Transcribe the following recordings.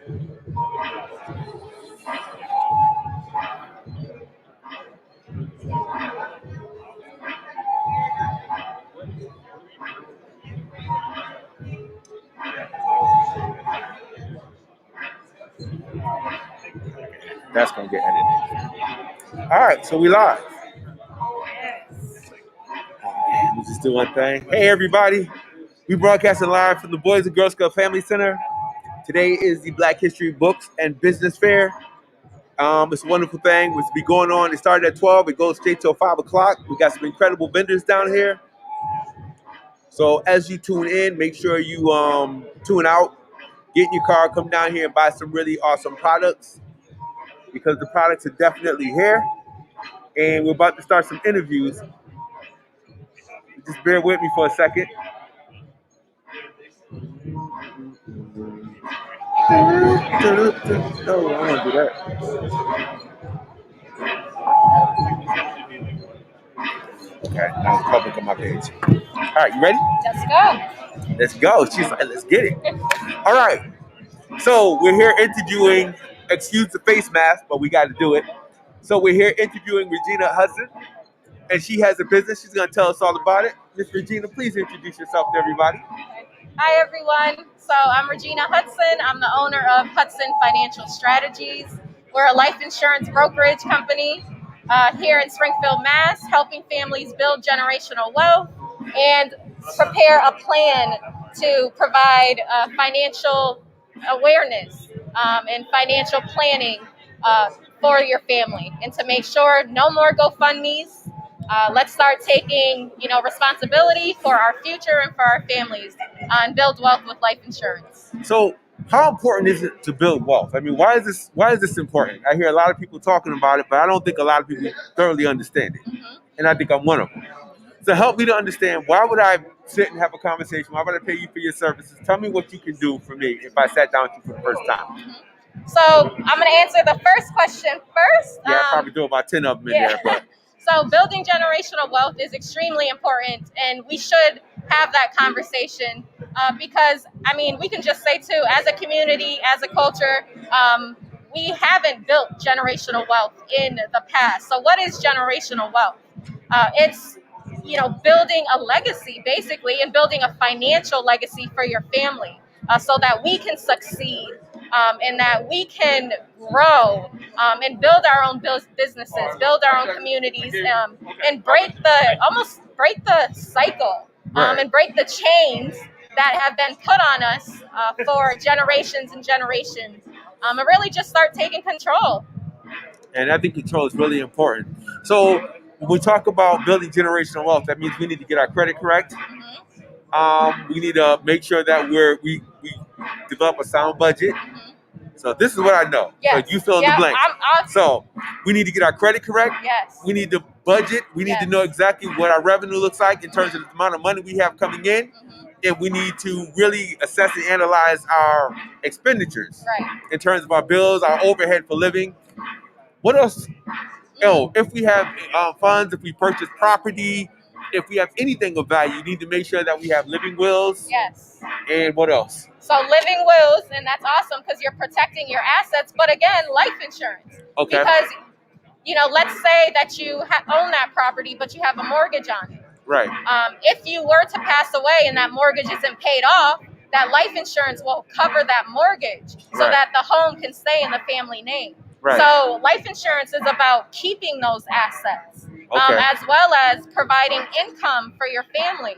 That's gonna get edited. All right, so we live. Let me just do one thing. Hey, everybody. We broadcasting live from the Boys and Girls Club Family Center. Today is the Black History Books and Business Fair. It's a wonderful thing. It's be going on. It started at 12. It goes straight till 5 o'clock. We got some incredible vendors down here. So as you tune in, make sure you tune out. Get in your car, come down here and buy some really awesome products because the products are definitely here. And we're about to start some interviews. Just bear with me for a second. No, I want to do that. Okay, now it's public on my page. All right, you ready? Let's go. Let's go. She's like, let's get it. All right. So we're here interviewing, excuse the face mask, but we got to do it. So we're here interviewing Regina Hudson, and she has a business. She's going to tell us all about it. Miss Regina, please introduce yourself to everybody. Hi, everyone. So I'm Regina Hudson. I'm the owner of Hudson Financial Strategies. We're a life insurance brokerage company here in Springfield, Mass., helping families build generational wealth and prepare a plan to provide financial awareness and financial planning for your family, and to make sure no more GoFundMe's. Let's start taking, responsibility for our future and for our families, and build wealth with life insurance. So, how important is it to build wealth? I mean, why is this important? I hear a lot of people talking about it, but I don't think a lot of people thoroughly understand it, and I think I'm one of them. So, help me to understand. Why would I sit and have a conversation? Why would I pay you for your services? Tell me what you can do for me if I sat down with you for the first time. So, I'm going to answer the first question first. Yeah, I probably do about 10 of them in there, but. So building generational wealth is extremely important, and we should have that conversation because, we can just say too, as a community, as a culture, we haven't built generational wealth in the past. So what is generational wealth? It's, building a legacy, basically, and building a financial legacy for your family so that we can succeed. And that we can grow and build our own businesses, build our own communities, and break the cycle, and break the chains that have been put on us for generations and generations, and really just start taking control. And I think control is really important. So when we talk about building generational wealth, that means we need to get our credit correct. We need to make sure that we develop a sound budget. So this is what I know. Yes. So you fill in the blank. So we need to get our credit correct. Yes. We need to budget. We need to know exactly what our revenue looks like in terms of the amount of money we have coming in. And we need to really assess and analyze our expenditures in terms of our bills, our overhead for living. What else? If we have funds, if we purchase property, if we have anything of value, you need to make sure that we have living wills. Yes. And what else? So living wills, and that's awesome because you're protecting your assets. But again, life insurance. Okay. Because, let's say that you own that property, but you have a mortgage on it. Right. If you were to pass away and that mortgage isn't paid off, that life insurance will cover that mortgage so that the home can stay in the family name. Right. So life insurance is about keeping those assets, as well as providing income for your family.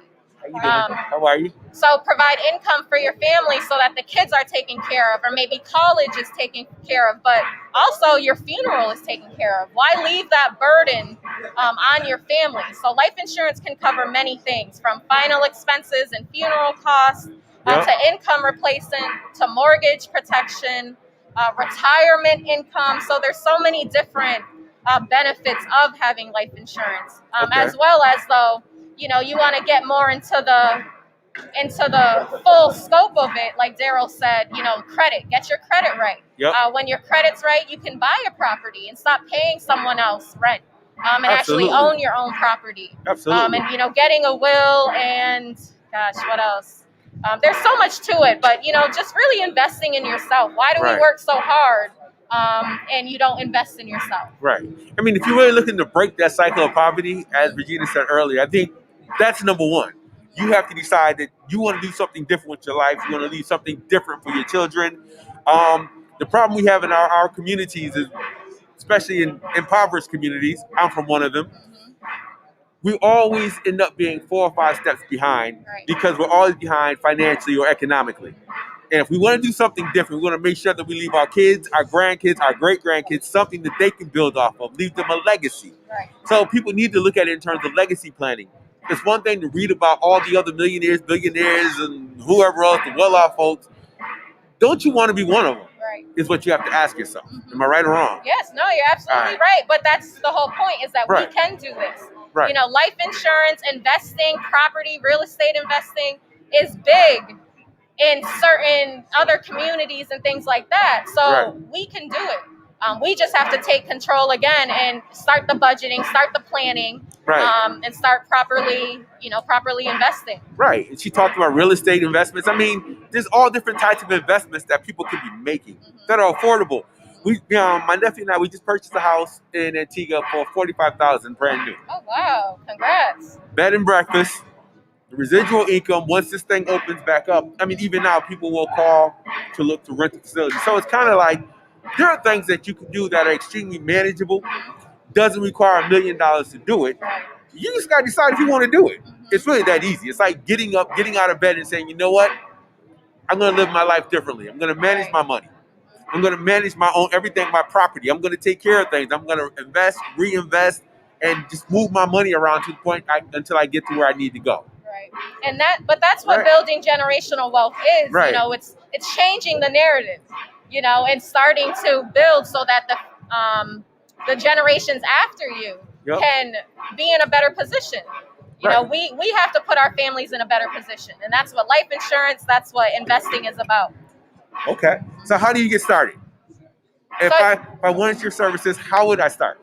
How are you? So provide income for your family so that the kids are taken care of, or maybe college is taken care of, but also your funeral is taken care of. Why leave that burden on your family? So life insurance can cover many things, from final expenses and funeral costs to income replacement, to mortgage protection, retirement income. So there's so many different benefits of having life insurance, as well as though, you want to get more into the full scope of it. Like Daryl said, credit, get your credit right. When your credit's right, you can buy a property and stop paying someone else rent, and actually own your own property. Absolutely. And, getting a will, and gosh, what else? There's so much to it, but just really investing in yourself. Why do we Right. work so hard and you don't invest in yourself? Right. I mean, if you're really looking to break that cycle of poverty, as Regina said earlier, I think that's number one. You have to decide that you want to do something different with your life. You want to leave something different for your children. The problem we have in our communities is, especially in impoverished communities, I'm from one of them, we always end up being 4 or 5 steps behind Right. because we're always behind financially or economically. And if we want to do something different, we want to make sure that we leave our kids, our grandkids, our great-grandkids, something that they can build off of, leave them a legacy. Right. So people need to look at it in terms of legacy planning. It's one thing to read about all the other millionaires, billionaires, and whoever else, the well-off folks. Don't you want to be one of them? Right. Is what you have to ask yourself. Am I right or wrong? Yes, no, you're absolutely All right. right. But that's the whole point, is that Right. we can do this. Right. Life insurance, investing, property, real estate investing is big in certain other communities and things like that. So Right. we can do it. We just have to take control again and start the budgeting, start the planning, Right. and start properly investing. Right. And she talked about real estate investments. I mean, there's all different types of investments that people can be making that are affordable. My nephew and I, we just purchased a house in Antigua for $45,000, brand new. Oh, wow. Congrats. Bed and breakfast, the residual income. Once this thing opens back up, I mean, even now people will call to look to rent the facility. So it's kind of like there are things that you can do that are extremely manageable. Doesn't require $1 million to do it. You just got to decide if you want to do it. It's really that easy. It's like getting out of bed and saying, you know what? I'm going to live my life differently. I'm going to manage my money. I'm going to manage my own everything, my property. I'm going to take care of things. I'm going to invest, reinvest, and just move my money around to the point until I get to where I need to go. Right. But that's what Right. building generational wealth is. Right. It's changing the narrative, and starting to build so that the generations after you Yep. can be in a better position. Right. We have to put our families in a better position, and that's what life insurance, that's what investing is about. Okay. So how do you get started? If I wanted your services, how would I start?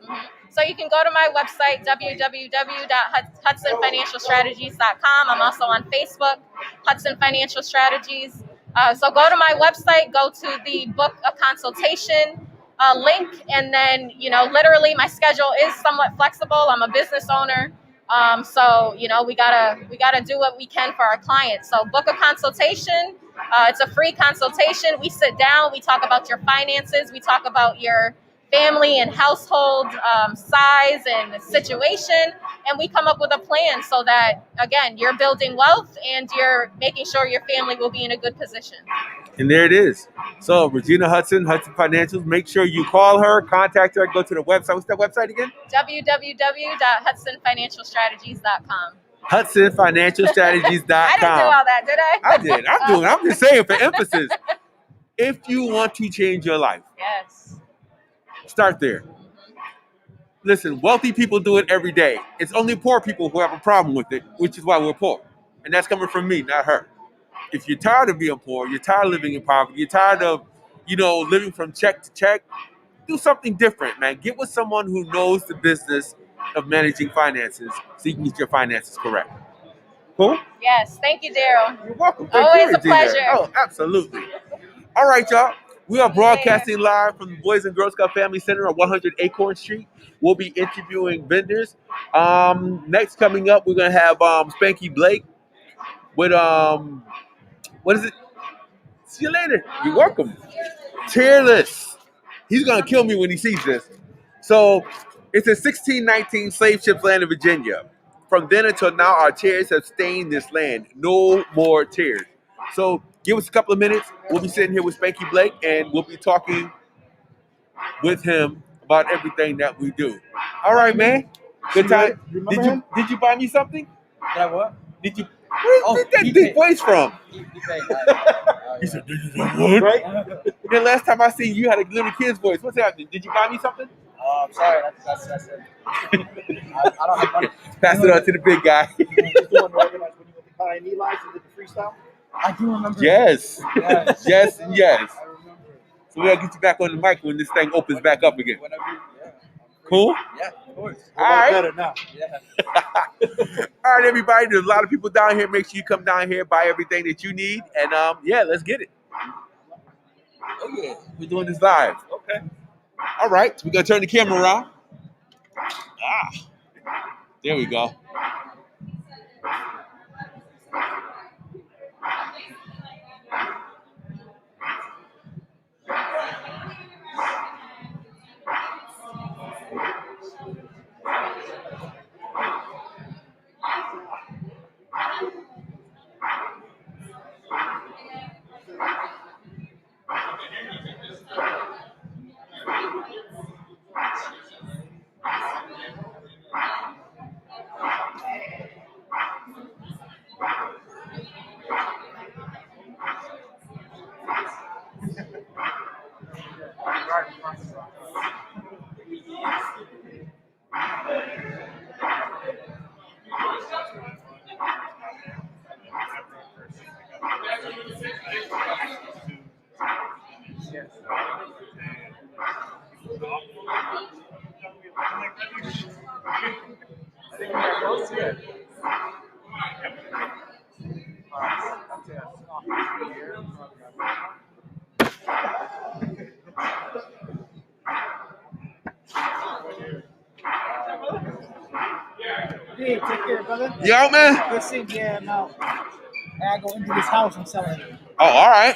So you can go to my website, www.hudsonfinancialstrategies.com. I'm also on Facebook, Hudson Financial Strategies. So go to my website, go to the book a consultation link, and then, literally my schedule is somewhat flexible. I'm a business owner. So we gotta do what we can for our clients. So book a consultation. It's a free consultation. We sit down, we talk about your finances, we talk about your family and household size and situation, and we come up with a plan so that, again, you're building wealth and you're making sure your family will be in a good position. And there it is. So Regina Hudson, Hudson Financials, make sure you call her, contact her, go to the website. What's that website again? www.hudsonfinancialstrategies.com. HudsonFinancialStrategies.com. I didn't do all that, did I? I did. I'm just saying for emphasis. If you want to change your life, Yes. start there. Listen, wealthy people do it every day. It's only poor people who have a problem with it, which is why we're poor. And that's coming from me, not her. If you're tired of being poor, you're tired of living in poverty, you're tired of, living from check to check, do something different, man. Get with someone who knows the business of managing finances so you can get your finances correct. Cool? Yes. Thank you, Daryl. You're welcome. Thank Always you, a Regina. pleasure. Oh, absolutely. All right, y'all. We are broadcasting live from the Boys and Girls Club Family Center on 100 Acorn Street. We'll be interviewing vendors. Next coming up, we're gonna have Spanky Blake with what is it? See you later. You're welcome. Tearless. He's gonna kill me when he sees this. So it's a 1619 slave ships land in Virginia. From then until now, our tears have stained this land. No more tears. So give us a couple of minutes. We'll be sitting here with Spanky Blake, and we'll be talking with him about everything that we do. All right, man. Good time. Did you buy me something? That what? Did you? Where did that deep voice from? He said, "Did you what?" Right? Then last time I seen you had a little kid's voice. What's happening? Did you buy me something? I'm sorry. That's it. I don't have money. Pass it on to the big guy. Just doing organized when you went to Pioneer Live, you did the freestyle. I do remember. Yes. Yes. Yes and yes. I remember. So we'll get you back on the mic when this thing opens back up again. Whenever, yeah. Cool? Yeah, of course. A All lot right. better now. Yeah. All right, everybody. There's a lot of people down here. Make sure you come down here, buy everything that you need, and yeah, let's get it. Oh yeah, we're doing this live. Okay. All right, we're gonna turn the camera around. There we go. Hey, take care, brother. You out, man? Good seeing you. Yeah, I'm out. I go into this house I'm selling. Oh, all right.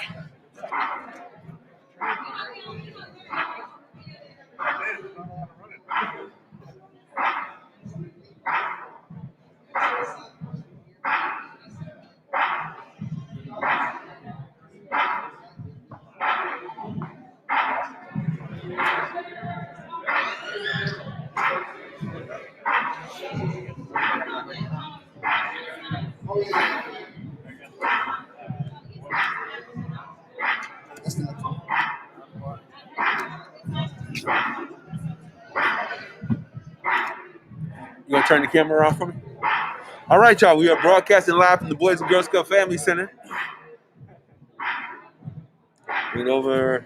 You gonna turn the camera around for me? All right, y'all. We are broadcasting live from the Boys and Girls Club Family Center. Bring it over.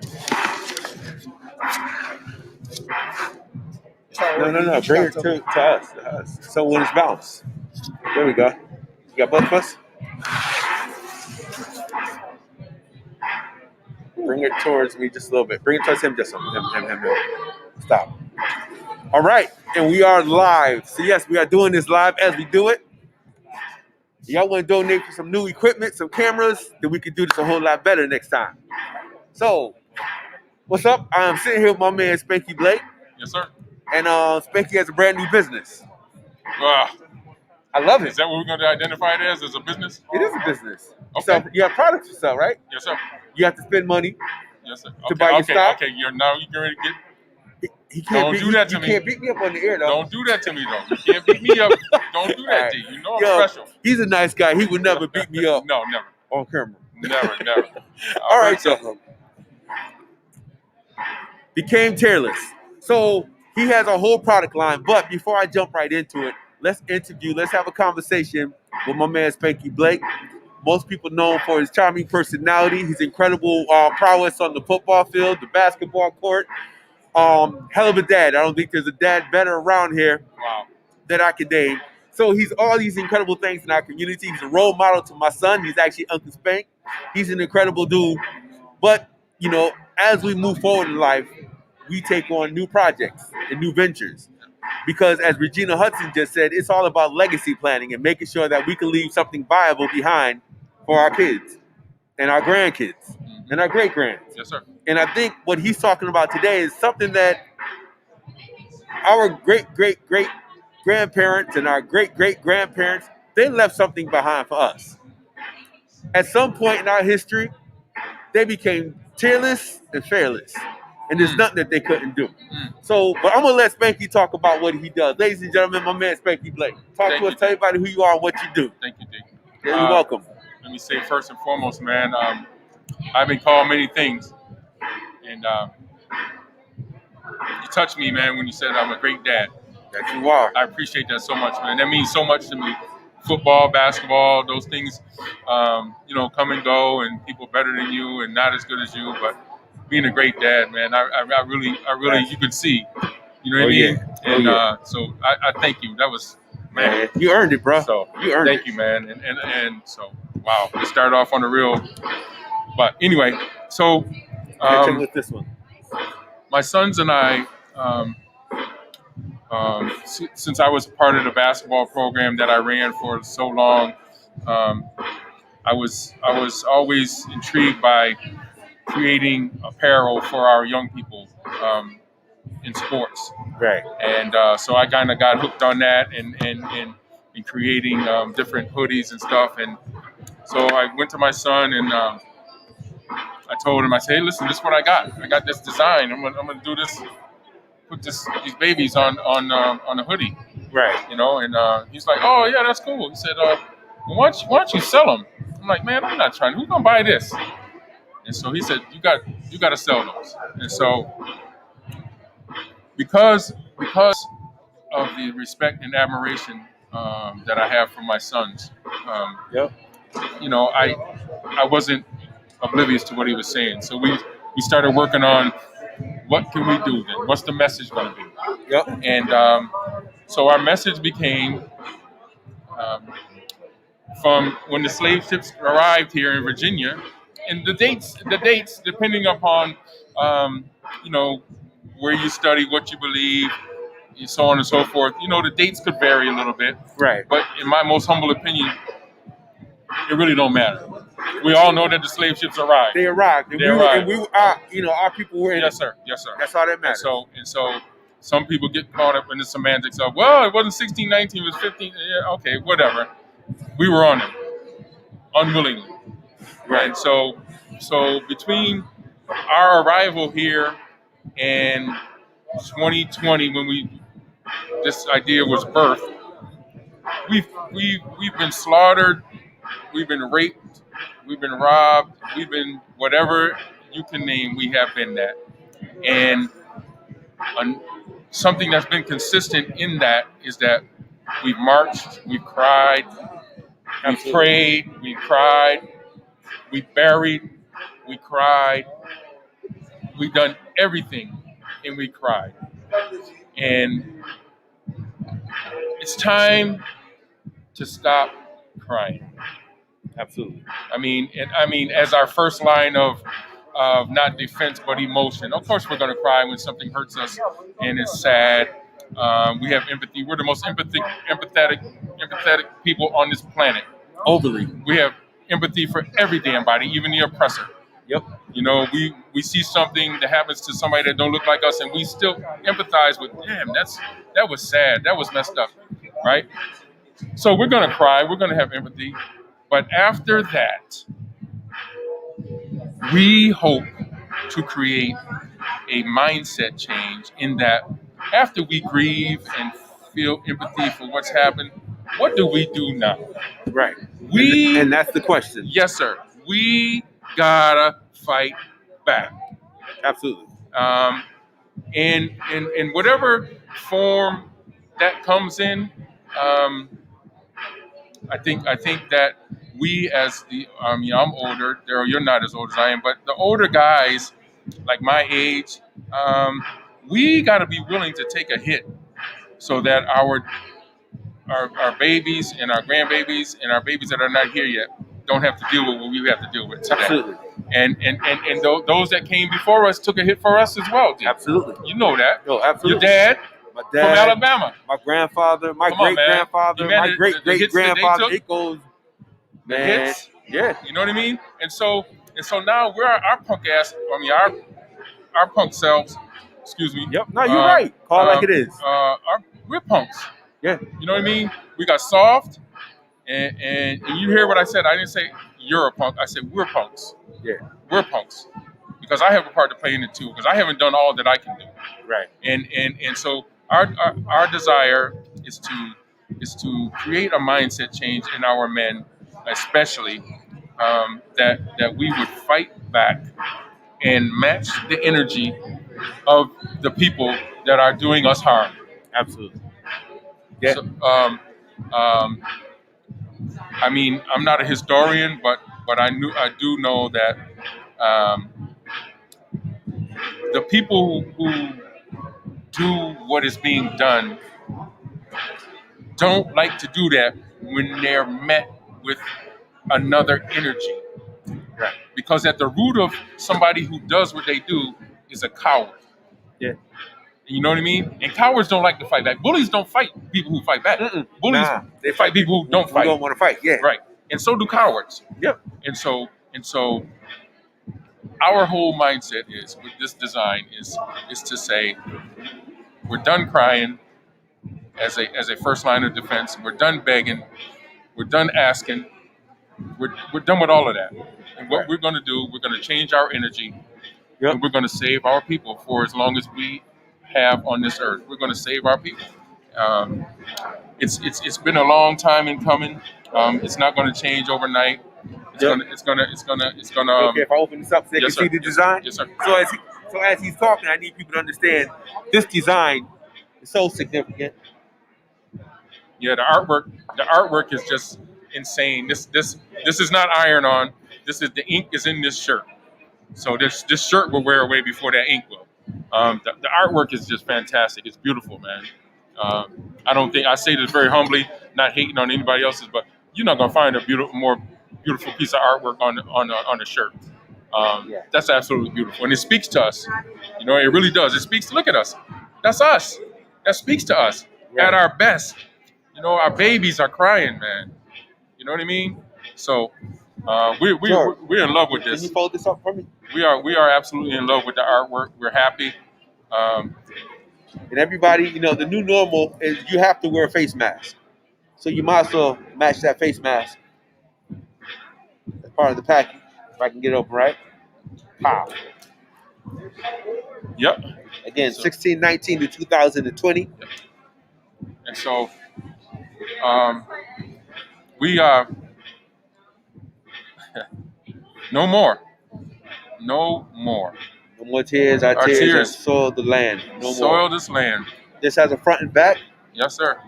No. Bring it to us. So when it's bounced. There we go. You got both of us? Bring it towards me just a little bit. Bring it towards him just a him. Stop. All right. And we are live. So yes, we are doing this live as we do it. Y'all want to donate for some new equipment, some cameras, then we can do this a whole lot better next time. So, what's up? I'm sitting here with my man Spanky Blake. Yes, sir. And Spanky has a brand new business. Uh, I love is it. that what we're going to identify it as a business? It is a business. Okay. So you have products to sell, right? Yes, sir. You have to spend money. Yes, sir. To buy your stock? Okay. You're ready to get. He can't Don't beat, do that to you me. can't beat me up on the air, though. Don't do that to me, though. You can't beat me up. Don't do that, All right. D. You know I'm Yo, special. he's a nice guy. He would never beat me up No, never. on camera. Never. All right, so became Tearless. So he has a whole product line. But before I jump right into it, let's have a conversation with my man Spanky Blake. Most people know him for his charming personality, his incredible prowess on the football field, the basketball court. Hell of a dad. I don't think there's a dad better around here Wow. that I can name. So he's all these incredible things in our community. He's a role model to my son. He's actually Uncle Spank. He's an incredible dude. But, you know, as we move forward in life, we take on new projects and new ventures. Because as Regina Hudson just said, it's all about legacy planning and making sure that we can leave something viable behind for our kids and our grandkids and our great-grands. Yes, sir. And I think what he's talking about today is something that our great-great-great-grandparents and our great-great-grandparents, they left something behind for us. At some point in our history, they became tearless and fearless. And there's nothing that they couldn't do. So, but I'm going to let Spanky talk about what he does. Ladies and gentlemen, my man Spanky Blake. Talk Thank to us, you, tell D. everybody who you are and what you do. Thank you, D. You're welcome. Let me say first and foremost, man, I've been called many things. And you touched me, man, when you said I'm a great dad. That you are. I appreciate that so much, man. That means so much to me. Football, basketball, those things, come and go, and people better than you and not as good as you. But being a great dad, man, I really, you can see. You know what I mean? Yeah. And yeah. so I thank you. That was, man. Man, you earned it, bro. So You earned thank it. you, man. And so wow, we started off on the real. But anyway, so Catch him with this one. my sons and I, since I was part of the basketball program that I ran for so long, I was always intrigued by creating apparel for our young people in sports, Right. and so I kind of got hooked on that and creating different hoodies and stuff. And so I went to my son and I told him, I said, hey, listen, this is what I got. I got this design. I'm gonna do this, put these babies on a hoodie, Right. you know. And he's like, oh yeah, that's cool. He said, well, why don't you sell them? I'm like, man, I'm not trying. Who's gonna buy this? And so he said, you got to sell those. And so because of the respect and admiration that I have for my sons, Yep. you know, I wasn't oblivious to what he was saying. So we started working on what can we do then? What's the message going to be? Yep. And so our message became from when the slave ships arrived here in Virginia, and the dates depending upon you know, where you study, what you believe, and so on and so forth. You know, the dates could vary a little bit, Right. but in my most humble opinion, it really don't matter. We all know that the slave ships arrived. They arrived. And They we arrived. and you know, our people were in Yes, it. sir. Yes, sir. That's all that And matters. so some people get caught up in the semantics of, well, it wasn't 1619, it was 15. Yeah, okay, whatever. We were on it unwillingly. Right. So between our arrival here and 2020, when this idea was birthed, we've been slaughtered, we've been raped, we've been robbed, we've been whatever you can name, we have been that. And something that's been consistent in that is that we've marched, we've cried, we prayed, we cried, we buried, we cried, we've done everything, and we cried. And it's time to stop crying. Absolutely. I mean, as our first line of not defense but emotion. Of course, we're going to cry when something hurts us and it's sad. We have empathy. We're the most empathetic people on this planet. Overly. We have empathy for every damn body, even the oppressor. Yep. You know, we see something that happens to somebody that don't look like us, and we still empathize with, damn, that was sad, that was messed up, right? So we're gonna cry, we're gonna have empathy, but after that, we hope to create a mindset change in that after we grieve and feel empathy for what's happened, what do we do now? Right. We And that's the question. Yes, sir. We gotta fight back. Absolutely. In whatever form that comes in, I think that we as I'm older. Daryl, you're not as old as I am, but the older guys, like my age, we got to be willing to take a hit so that our babies and our grandbabies and our babies that are not here yet don't have to deal with what we have to deal with today. Absolutely. And those that came before us took a hit for us as well. Dude. Absolutely. You know that. Yo, absolutely. Your dad, My from dad, Alabama. my grandfather, my Come on, great grandfather, man. my The great hits great that they grandfather. took? It goes, The man. hits. Yeah. You know what I mean? And so now we're our punk ass. Our punk selves. Excuse me. Yep. No, you're right. Call it like it is. We're punks. Yeah. You know what I mean? We got soft, and you hear what I said. I didn't say you're a punk. I said we're punks. Yeah. We're punks because I have a part to play in it too. Because I haven't done all that I can do. Right. And so our desire is to create a mindset change in our men, especially that we would fight back and match the energy of the people that are doing us harm. Absolutely. Yeah. So, I mean, I'm not a historian, but I do know that the people who do what is being done don't like to do that when they're met with another energy. Right. Because at the root of somebody who does what they do is a coward. Yeah. You know what I mean? And cowards don't like to fight back. Bullies don't fight people who fight back. Mm-mm. Bullies Nah, they fight people who don't who fight. don't want to fight. Yeah. Right. And so do cowards. Yep. And so our whole mindset is with this design is to say we're done crying as a first line of defense. We're done begging. We're done asking. We're done with all of that. And what we're going to do, we're going to change our energy. Yep. And we're going to save our people for as long as we have on this earth. We're going to save our people. It's been a long time in coming. It's not going to change overnight. It's Yep. gonna. Okay, if I open this up so they Yes, can sir. see the design. Yes, sir. So as he's talking, I need people to understand this design is so significant. Yeah, the artwork is just insane. This is not iron on. The ink is in this shirt. So this shirt will wear away before that ink will. The artwork is just fantastic. It's beautiful, man. I say this very humbly, not hating on anybody else's, but you're not gonna find a more beautiful piece of artwork on a shirt. That's absolutely beautiful, and it speaks to us. You know, it really does. It speaks. Look at us. That's us. That speaks to us at our best. You know, our babies are crying, man. You know what I mean? So we're in love with Can this. you fold this up for me? We are absolutely in love with the artwork. We're happy. And everybody, you know, the new normal is you have to wear a face mask. So you might as well match that face mask as part of the package. If I can get it open right. Pow. Yep. Again, 1619 to 2020. And so we are no more. No more. No more tears. Our tears have soiled the land. No Soil more. this land. This has a front and back. Yes, sir.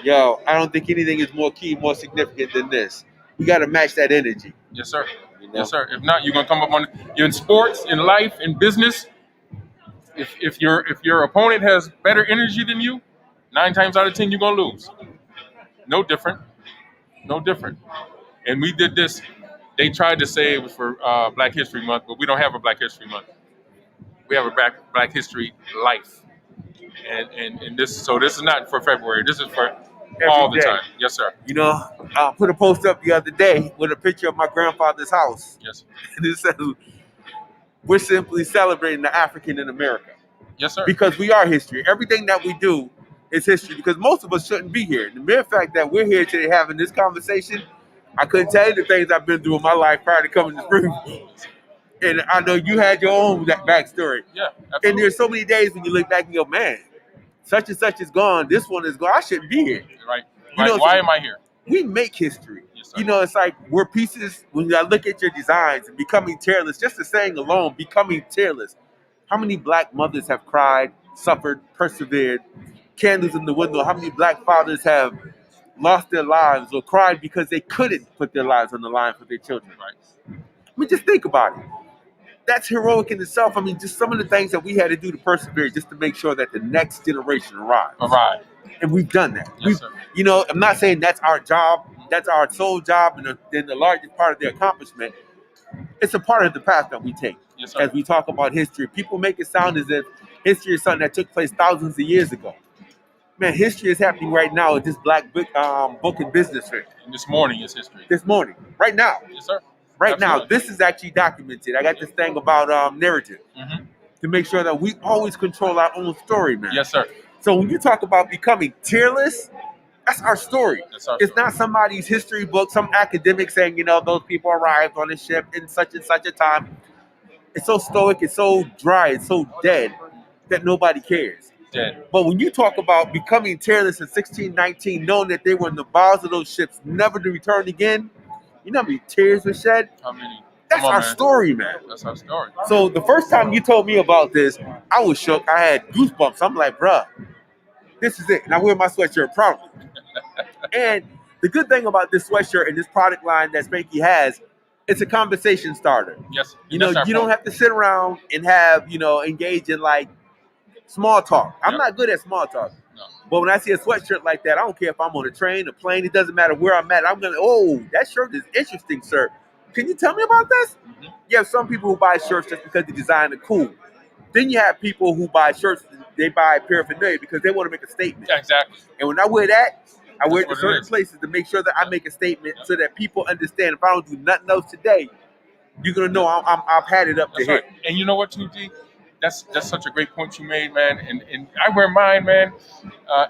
Yo, I don't think anything is more key, more significant than this. We got to match that energy. Yes, sir. You know? Yes, sir. If not, you're gonna come up on in sports, in life, in business. If your opponent has better energy than you, 9 times out of 10 you're gonna lose. No different. No different. And we did this. They tried to say it was for Black History Month, but we don't have a Black History Month. We have a Black History Life. And this is not for February. This is for all the day. time. Yes, sir. You know, I put a post up the other day with a picture of my grandfather's house. Yes. And it says, we're simply celebrating the African in America. Yes, sir. Because we are history. Everything that we do is history because most of us shouldn't be here. The mere fact that we're here today having this conversation, I couldn't tell you the things I've been through in my life prior to coming to this room. And I know you had your own backstory. Yeah, absolutely. And there's so many days when you look back and go, man, such and such is gone. This one is gone. I shouldn't be here. Right. You know, Why so am I here? we make history. Yes, sir. You know, it's like we're pieces. When I look at your designs and becoming tearless, just the saying alone, becoming tearless. How many Black mothers have cried, suffered, persevered, candles in the window? How many Black fathers have lost their lives or cried because they couldn't put their lives on the line for their children? Right. I mean, just think about it. That's heroic in itself. I mean, just some of the things that we had to do to persevere just to make sure that the next generation arrives. All right. And we've done that. Yes, sir. You know, I'm not saying that's our job. That's our sole job and then the largest part of the accomplishment. It's a part of the path that we take. Yes, sir. As we talk about history, people make it sound as if history is something that took place thousands of years ago. Man, history is happening right now at this Black book and business fair. And this morning is history. This morning, right now. Yes, sir. Right Absolutely. now, this is actually documented. I got this thing about narrative Mm-hmm. to make sure that we always control our own story, man. Yes, sir. So when you talk about becoming tearless, that's our story. That's our It's story. not somebody's history book, some academic saying, you know, those people arrived on a ship in such and such a time. It's so stoic, it's so dry, it's so dead that nobody cares. Dead. But when you talk about becoming tearless in 1619, knowing that they were in the bows of those ships, never to return again, you know how many tears were shed? How many? That's Come on, our man. story, man. That's our story. So the first time you told me about this, I was shook. I had goosebumps. I'm like, bruh, this is it. And I wear my sweatshirt proudly. And the good thing about this sweatshirt and this product line that Spanky has, it's a conversation starter. Yes. You know, that's our you don't point. have to sit around and have, you know, engage in like Small talk. I'm Yep. not good at small talk. No. But when I see a sweatshirt like that, I don't care if I'm on a train, a plane. It doesn't matter where I'm at. I'm gonna, oh, that shirt is interesting, sir. Can you tell me about this? Mhm. You have some people who buy shirts just because the design is cool. Then you have people who buy shirts, they buy paraphernalia because they want to make a statement. Yeah, exactly. And when I wear that, I wear it what to it certain is. places to make sure that I make a statement Yeah. so that people understand. If I don't do nothing else today, you're gonna know I've had it up to That's hit. right. And you know what, 2G? That's such a great point you made, man. And I wear mine, man.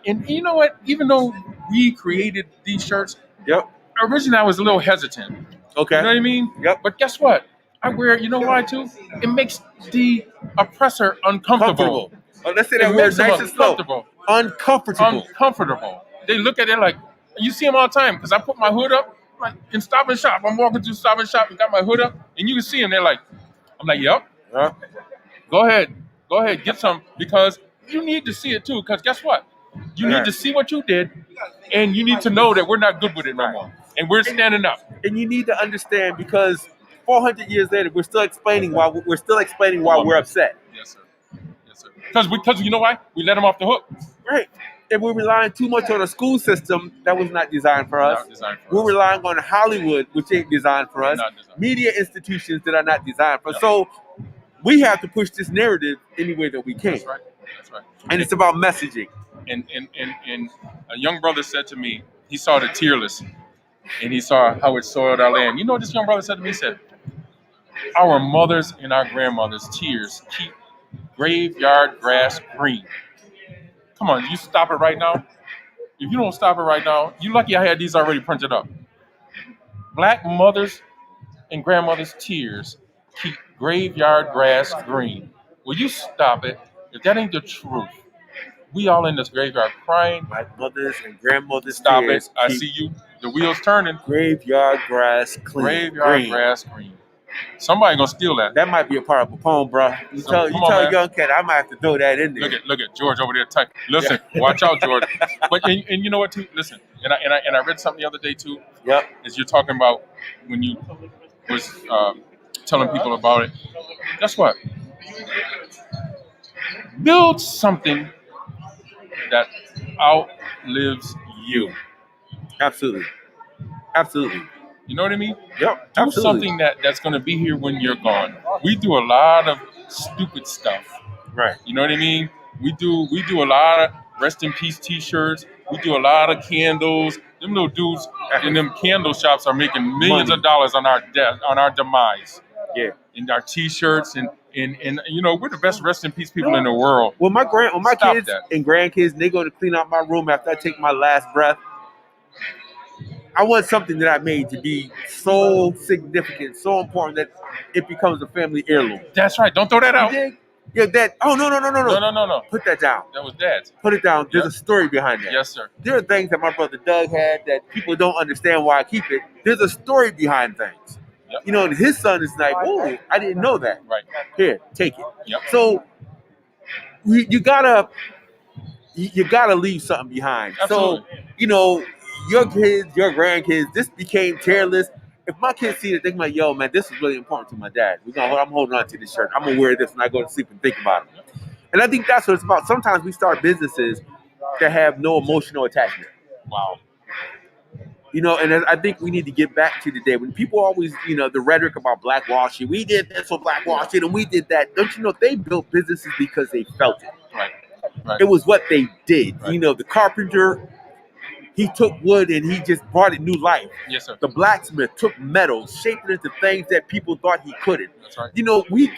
And you know what? Even though we created these shirts, Yep. originally I was a little hesitant. Okay. You know what I mean? Yep. But guess what? I wear it. You know why too? It makes the oppressor uncomfortable. Comfortable. Oh, let's say It that word makes them nice and slow. uncomfortable. Uncomfortable. Uncomfortable. They look at it like, you see them all the time because I put my hood up like in Stop and Shop. I'm walking through Stop and Shop and got my hood up, and you can see them. They're like, I'm like, yep. Huh? Go ahead, get some because you need to see it too. Because guess what? You need Right. to see what you did, and you need to know that we're not good with it no more, and we're standing up. And you need to understand because 400 years later, we're still explaining why we're upset. Yes, sir. Yes, sir. Because you know why? We let them off the hook. Right. And we're relying too much on a school system that was not designed for us. Not designed for We're us. relying on Hollywood, which ain't designed for us. Not designed. Media institutions that are not designed for us. Yep. So we have to push this narrative any way that we can. That's right. That's right. And it's about messaging. And a young brother said to me, he saw the tear list, and he saw how it soiled our land. You know what this young brother said to me? He said, our mothers and our grandmothers' tears keep graveyard grass green. Come on, you stop it right now. If you don't stop it right now, you lucky I had these already printed up. Black mothers and grandmothers' tears keep graveyard grass green. Will you stop it? If that ain't the truth, we all in this graveyard crying. Like mothers and grandmothers. Stop tears it. I keep see you. The wheels turning. Graveyard grass clean. Graveyard green. grass green. Somebody gonna steal that. That might be a part of a poem, bro. You So, tell come on, man. a young cat I might have to throw that in there. Look at George over there type. Listen, watch out, George. But and you know what too? Listen, and I read something the other day too. Yep. As you're talking about when you was telling people about it. Guess what? Build something that outlives you. Absolutely. Absolutely. You know what I mean? Yep. Do Absolutely. something that's going to be here when you're gone. We do a lot of stupid stuff. Right. You know what I mean? We do a lot of rest in peace T-shirts. We do a lot of candles. Them little dudes in them candle shops are making millions Money. of dollars on our death, on our demise. Yeah. In our T-shirts and you know we're the best rest in peace people in the world. When my Stop kids that. and grandkids, they go to clean out my room after I take my last breath. I want something that I made to be so significant, so important that it becomes a family heirloom. That's right. Don't throw that You out. dig? Yeah, that. Oh no. No. Put that down. That was Dad's. Put it down. There's Yeah. a story behind that. Yes, sir. There are things that my brother Doug had that people don't understand why I keep it. There's a story behind things. Yep. You know, and his son is like, "Oh, I didn't know that. Right. Here, take it." Yep. So you gotta leave something behind. Absolutely. So you know, your kids, your grandkids, this became tearless. If my kids see it, they're like, "Yo, man, this is really important to my dad. I'm holding on to this shirt. I'm gonna wear this when I go to sleep and think about it." And I think that's what it's about. Sometimes we start businesses that have no emotional attachment. Wow. You know, and I think we need to get back to the day when people always, you know, the rhetoric about Black Wall Street. We did this for Black Wall Street and we did that. Don't you know they built businesses because they felt it. Right. Right. It was what they did. Right. You know, the carpenter, he took wood and he just brought it new life. Yes, sir. The blacksmith took metal, shaped it into things that people thought he couldn't. That's right. You know, we've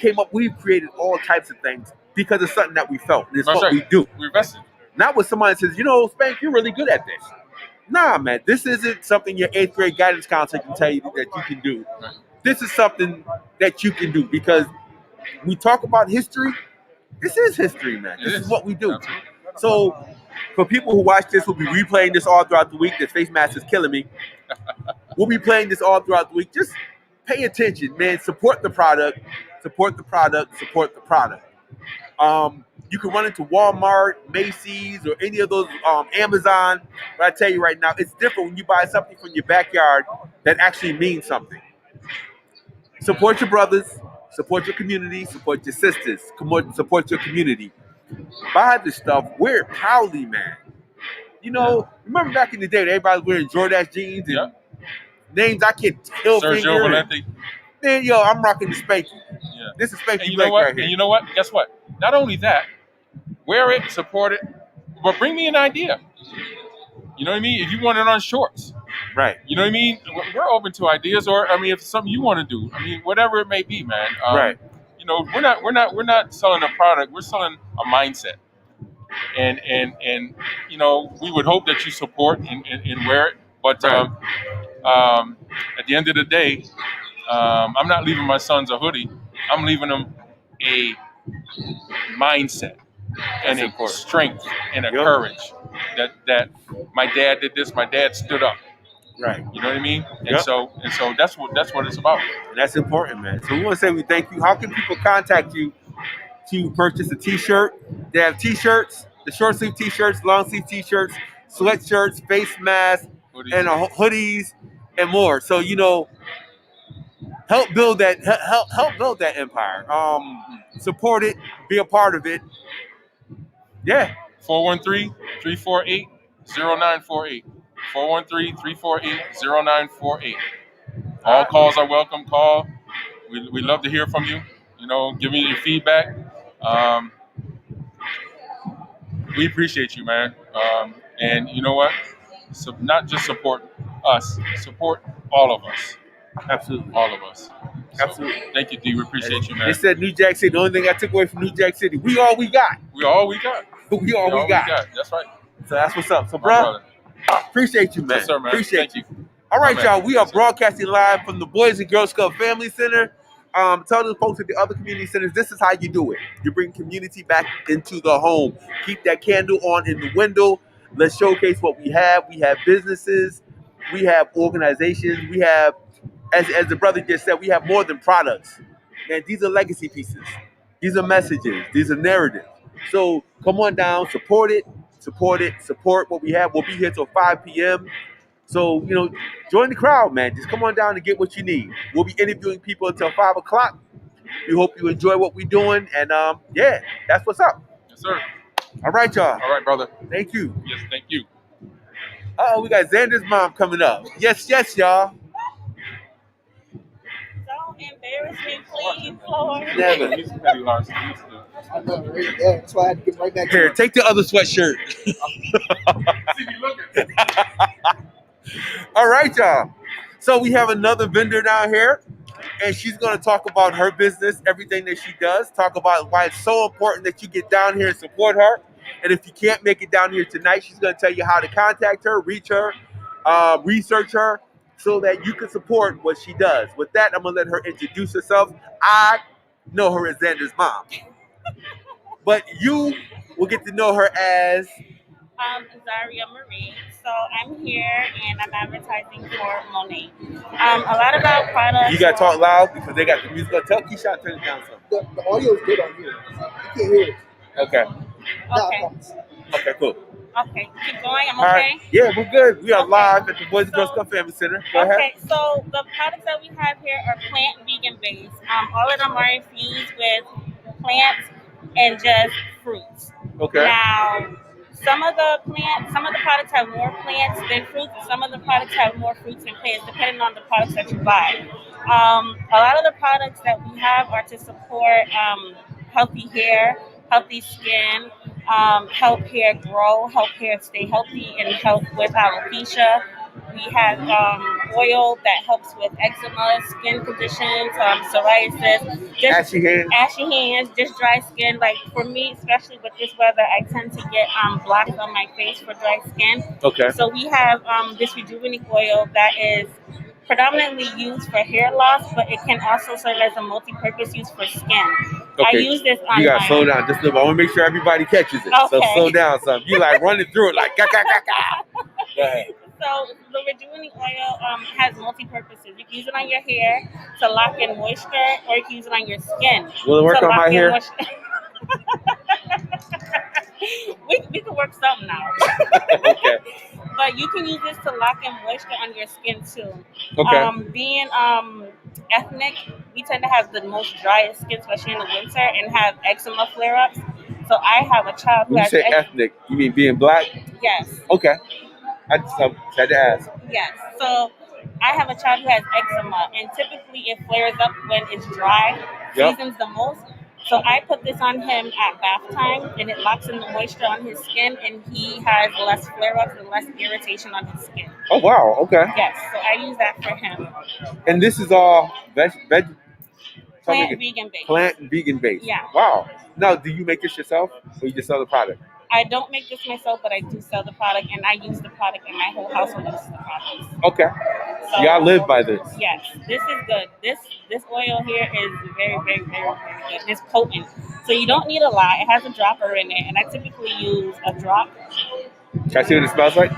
created all types of things because of something that we felt. And it's That's what right. we do. We invested. Not when somebody says, you know, Spank, you're really good at this. Nah, man, this isn't something your 8th grade guidance counselor can tell you that you can do. Right. This is something that you can do because we talk about history. This is history, man. This is what we do. Absolutely. So for people who watch this, we'll be replaying this all throughout the week. This face mask is killing me. We'll be playing this all throughout the week. Just pay attention, man. Support the product. Support the product. Support the product. You can run into Walmart, Macy's, or any of those Amazon. But I tell you right now, it's different when you buy something from your backyard that actually means something. Support your brothers, support your community, support your sisters, support your community. buy the stuff, wear it proudly, man. You know, remember back in the day, everybody was wearing Jordache jeans and Yeah. names I can kill Sergio finger. Valente. Then yo, I'm rocking the Spanky. Yeah. This is Spanky And you know Blake what? right here. And you know what? Guess what? Not only that, wear it, support it, but bring me an idea. You know what I mean? If you want it on shorts, Right. you know what I mean? We're open to ideas, or I mean, if it's something you want to do, I mean, whatever it may be, man. Right. You know, we're not selling a product. We're selling a mindset, and you know, we would hope that you support and wear it. But Right. at the end of the day, I'm not leaving my sons a hoodie. I'm leaving them a mindset and That's a important. strength and a Yep. courage that my dad did this. My dad stood up. Right. You know what I mean? And Yep. so that's what it's about. And that's important, man. So we want to say we thank you. How can people contact you to purchase a t-shirt? They have t-shirts, the short sleeve t-shirts, long sleeve t-shirts, sweatshirts, face masks, Hoodies. and hoodies and more. So you know, help build that help build that empire. Support it, be a part of it. Yeah. 413-348-0948. 413-348-0948. All calls are welcome. Call. We love to hear from you. You know, give me your feedback. We appreciate you, man. And you know what? So not just support us, support all of us. Absolutely. All of us. So, Absolutely. thank you, D. We appreciate you, They man. said New Jack City. The only thing I took away from New Jack City, we all we got. We all we got. We all we got. That's right. So that's what's up. So, My bro, brother. appreciate you, man. Yes, sir, man. Appreciate Thank you. you. All right, My man. y'all. We are Yes, sir. broadcasting live from the Boys and Girls Club Family Center. Tell the folks at the other community centers, this is how you do it. You bring community back into the home. Keep that candle on in the window. Let's showcase what we have. We have businesses. We have organizations. We have, as the brother just said, we have more than products. And these are legacy pieces. These are messages. These are narratives. So come on down, support it, support what we have. We'll be here till 5 p.m. So, you know, join the crowd, man. Just come on down and get what you need. We'll be interviewing people until 5 o'clock. We hope you enjoy what we're doing. And yeah, that's what's up. Yes, sir. All right, y'all. All right, brother. Thank you. Yes, thank you. Oh, we got Xander's mom coming up. Yes, y'all. Don't embarrass me, please, Lord. Never. He's petty Larson. I know, right? Yeah, that's why I had to get right back Here, to take the other sweatshirt. See me looking. All right, y'all. So we have another vendor down here, and she's going to talk about her business, everything that she does, talk about why it's so important that you get down here and support her. And if you can't make it down here tonight, she's going to tell you how to contact her, reach her, research her, so that you can support what she does. With that, I'm going to let her introduce herself. I know her as Xander's mom, but you will get to know her as... Zaria Marie. So I'm here and I'm advertising for Monet. A lot of our products. You got to talk loud because they got the music. Tell Keisha to turn it down some. the audio is good on here. You can't hear it. Okay. Okay. Okay, cool. Okay. Keep going. I'm All okay. right. Yeah, we're good. We are Okay. live at the Boys and Girls So- Club Family Center. Go ahead. Okay, so the products that we have here are plant vegan based. All of them are infused with plants and just fruits. Okay. Now, some of the products have more plants than fruits. Some of the products have more fruits than plants, depending on the products that you buy. A lot of the products that we have are to support healthy hair, healthy skin, help hair grow, help hair stay healthy, and help with alopecia. We have oil that helps with eczema, skin conditions, psoriasis, just Ashy hands. ashy hands, just dry skin. Like for me, especially with this weather, I tend to get blocks on my face for dry skin. Okay. So we have this rejuvenating oil that is predominantly used for hair loss, but it can also serve as a multi-purpose use for skin. I Okay. use this on You got to my slow down. Just a little bit. I want to make sure everybody catches it. So Okay. slow down some. You like running through it like ga ga ga ga. Go ahead. So the rejuvenating oil has multi-purposes. You can use it on your hair to lock in moisture, or you can use it on your skin. Will it work to on lock my in hair? moisture. we can work something out. Okay. But you can use this to lock in moisture on your skin too. Okay. Being ethnic, we tend to have the most driest skin, especially in the winter, and have eczema flare-ups. So I have a child who When you has say ethnic, you mean being black? yes, Okay. I just had to ask. yes. So I have a child who has eczema, and typically it flares up when it's dry Yep. seasons the most. So I put this on him at bath time, and it locks in the moisture on his skin, and he has less flare-ups and less irritation on his skin. Oh wow. Okay. Yes, so I use that for him. And this is all Plant vegan based. plant vegan based. Yeah. Wow. Now, do you make this yourself, or you just sell the product? I don't make this myself, but I do sell the product, and I use the product, and my whole household uses the product. Okay. So, Y'all live by this. yes, this is good. This oil here is very, very, very, very good. It's potent. So you don't need a lot. It has a dropper in it, and I typically use a drop. Can I see what it smells like?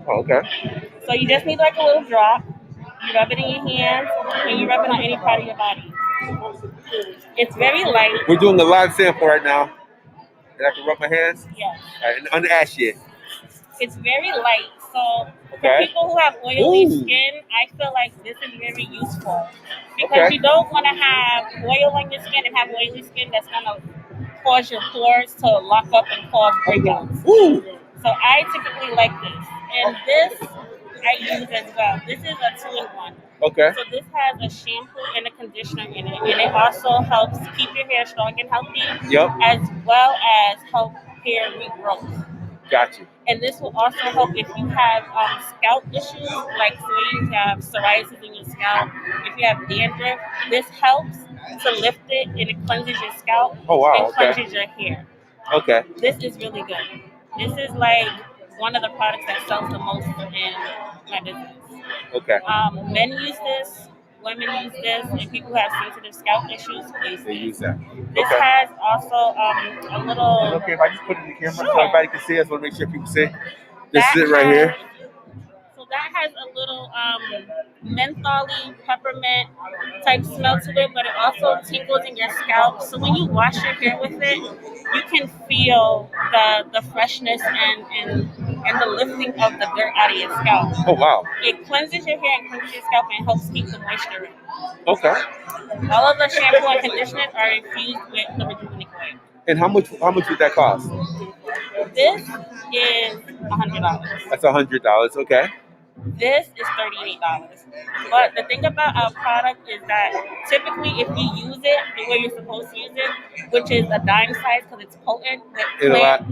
Oh, okay. So you just need like a little drop. You rub it in your hands, and you rub it on any part of your body. It's very light. We're doing a live sample right now. And I can rub my hands. Yes. All right, and unash it. It's very light. So for Okay. people who have oily Ooh. skin, I feel like this is very useful. Because Okay. you don't want to have oil on your skin and have oily skin that's going to cause your pores to lock up and cause breakouts. Ooh. So I typically like this. And this I use as well. This is a 2-in-1. Okay. So this has a shampoo and a conditioner in it. And it also helps keep your hair strong and healthy, Yep. as well as help hair regrowth. Got you. And this will also help if you have scalp issues, like say you have psoriasis in your scalp, if you have dandruff, this helps to lift it and it cleanses your scalp Oh, wow, and okay. cleanses your hair. Okay. This is really good. This is like one of the products that sells the most in my business. Okay. Men use this, women use this, and people who have sensitive scalp issues use They this. use that. This Okay. has also a Is it little. okay if I just put it in the camera so Sure. everybody can see us? Want to make sure people see. This that is it right here. So that has a little mentholy peppermint type smell to it, but it also tingles in your scalp. So when you wash your hair with it, you can feel the freshness and the lifting of the dirt out of your scalp. Oh wow. It cleanses your hair and cleanses your scalp and helps keep the moisture in. Okay. All of the shampoo and conditioners are infused with the Rejuvenate oil. And how much would that cost? This is $100. That's $100. Okay. This is $38. But the thing about our product is that typically if you use it the way you're supposed to use it, which is a dime size because it's potent with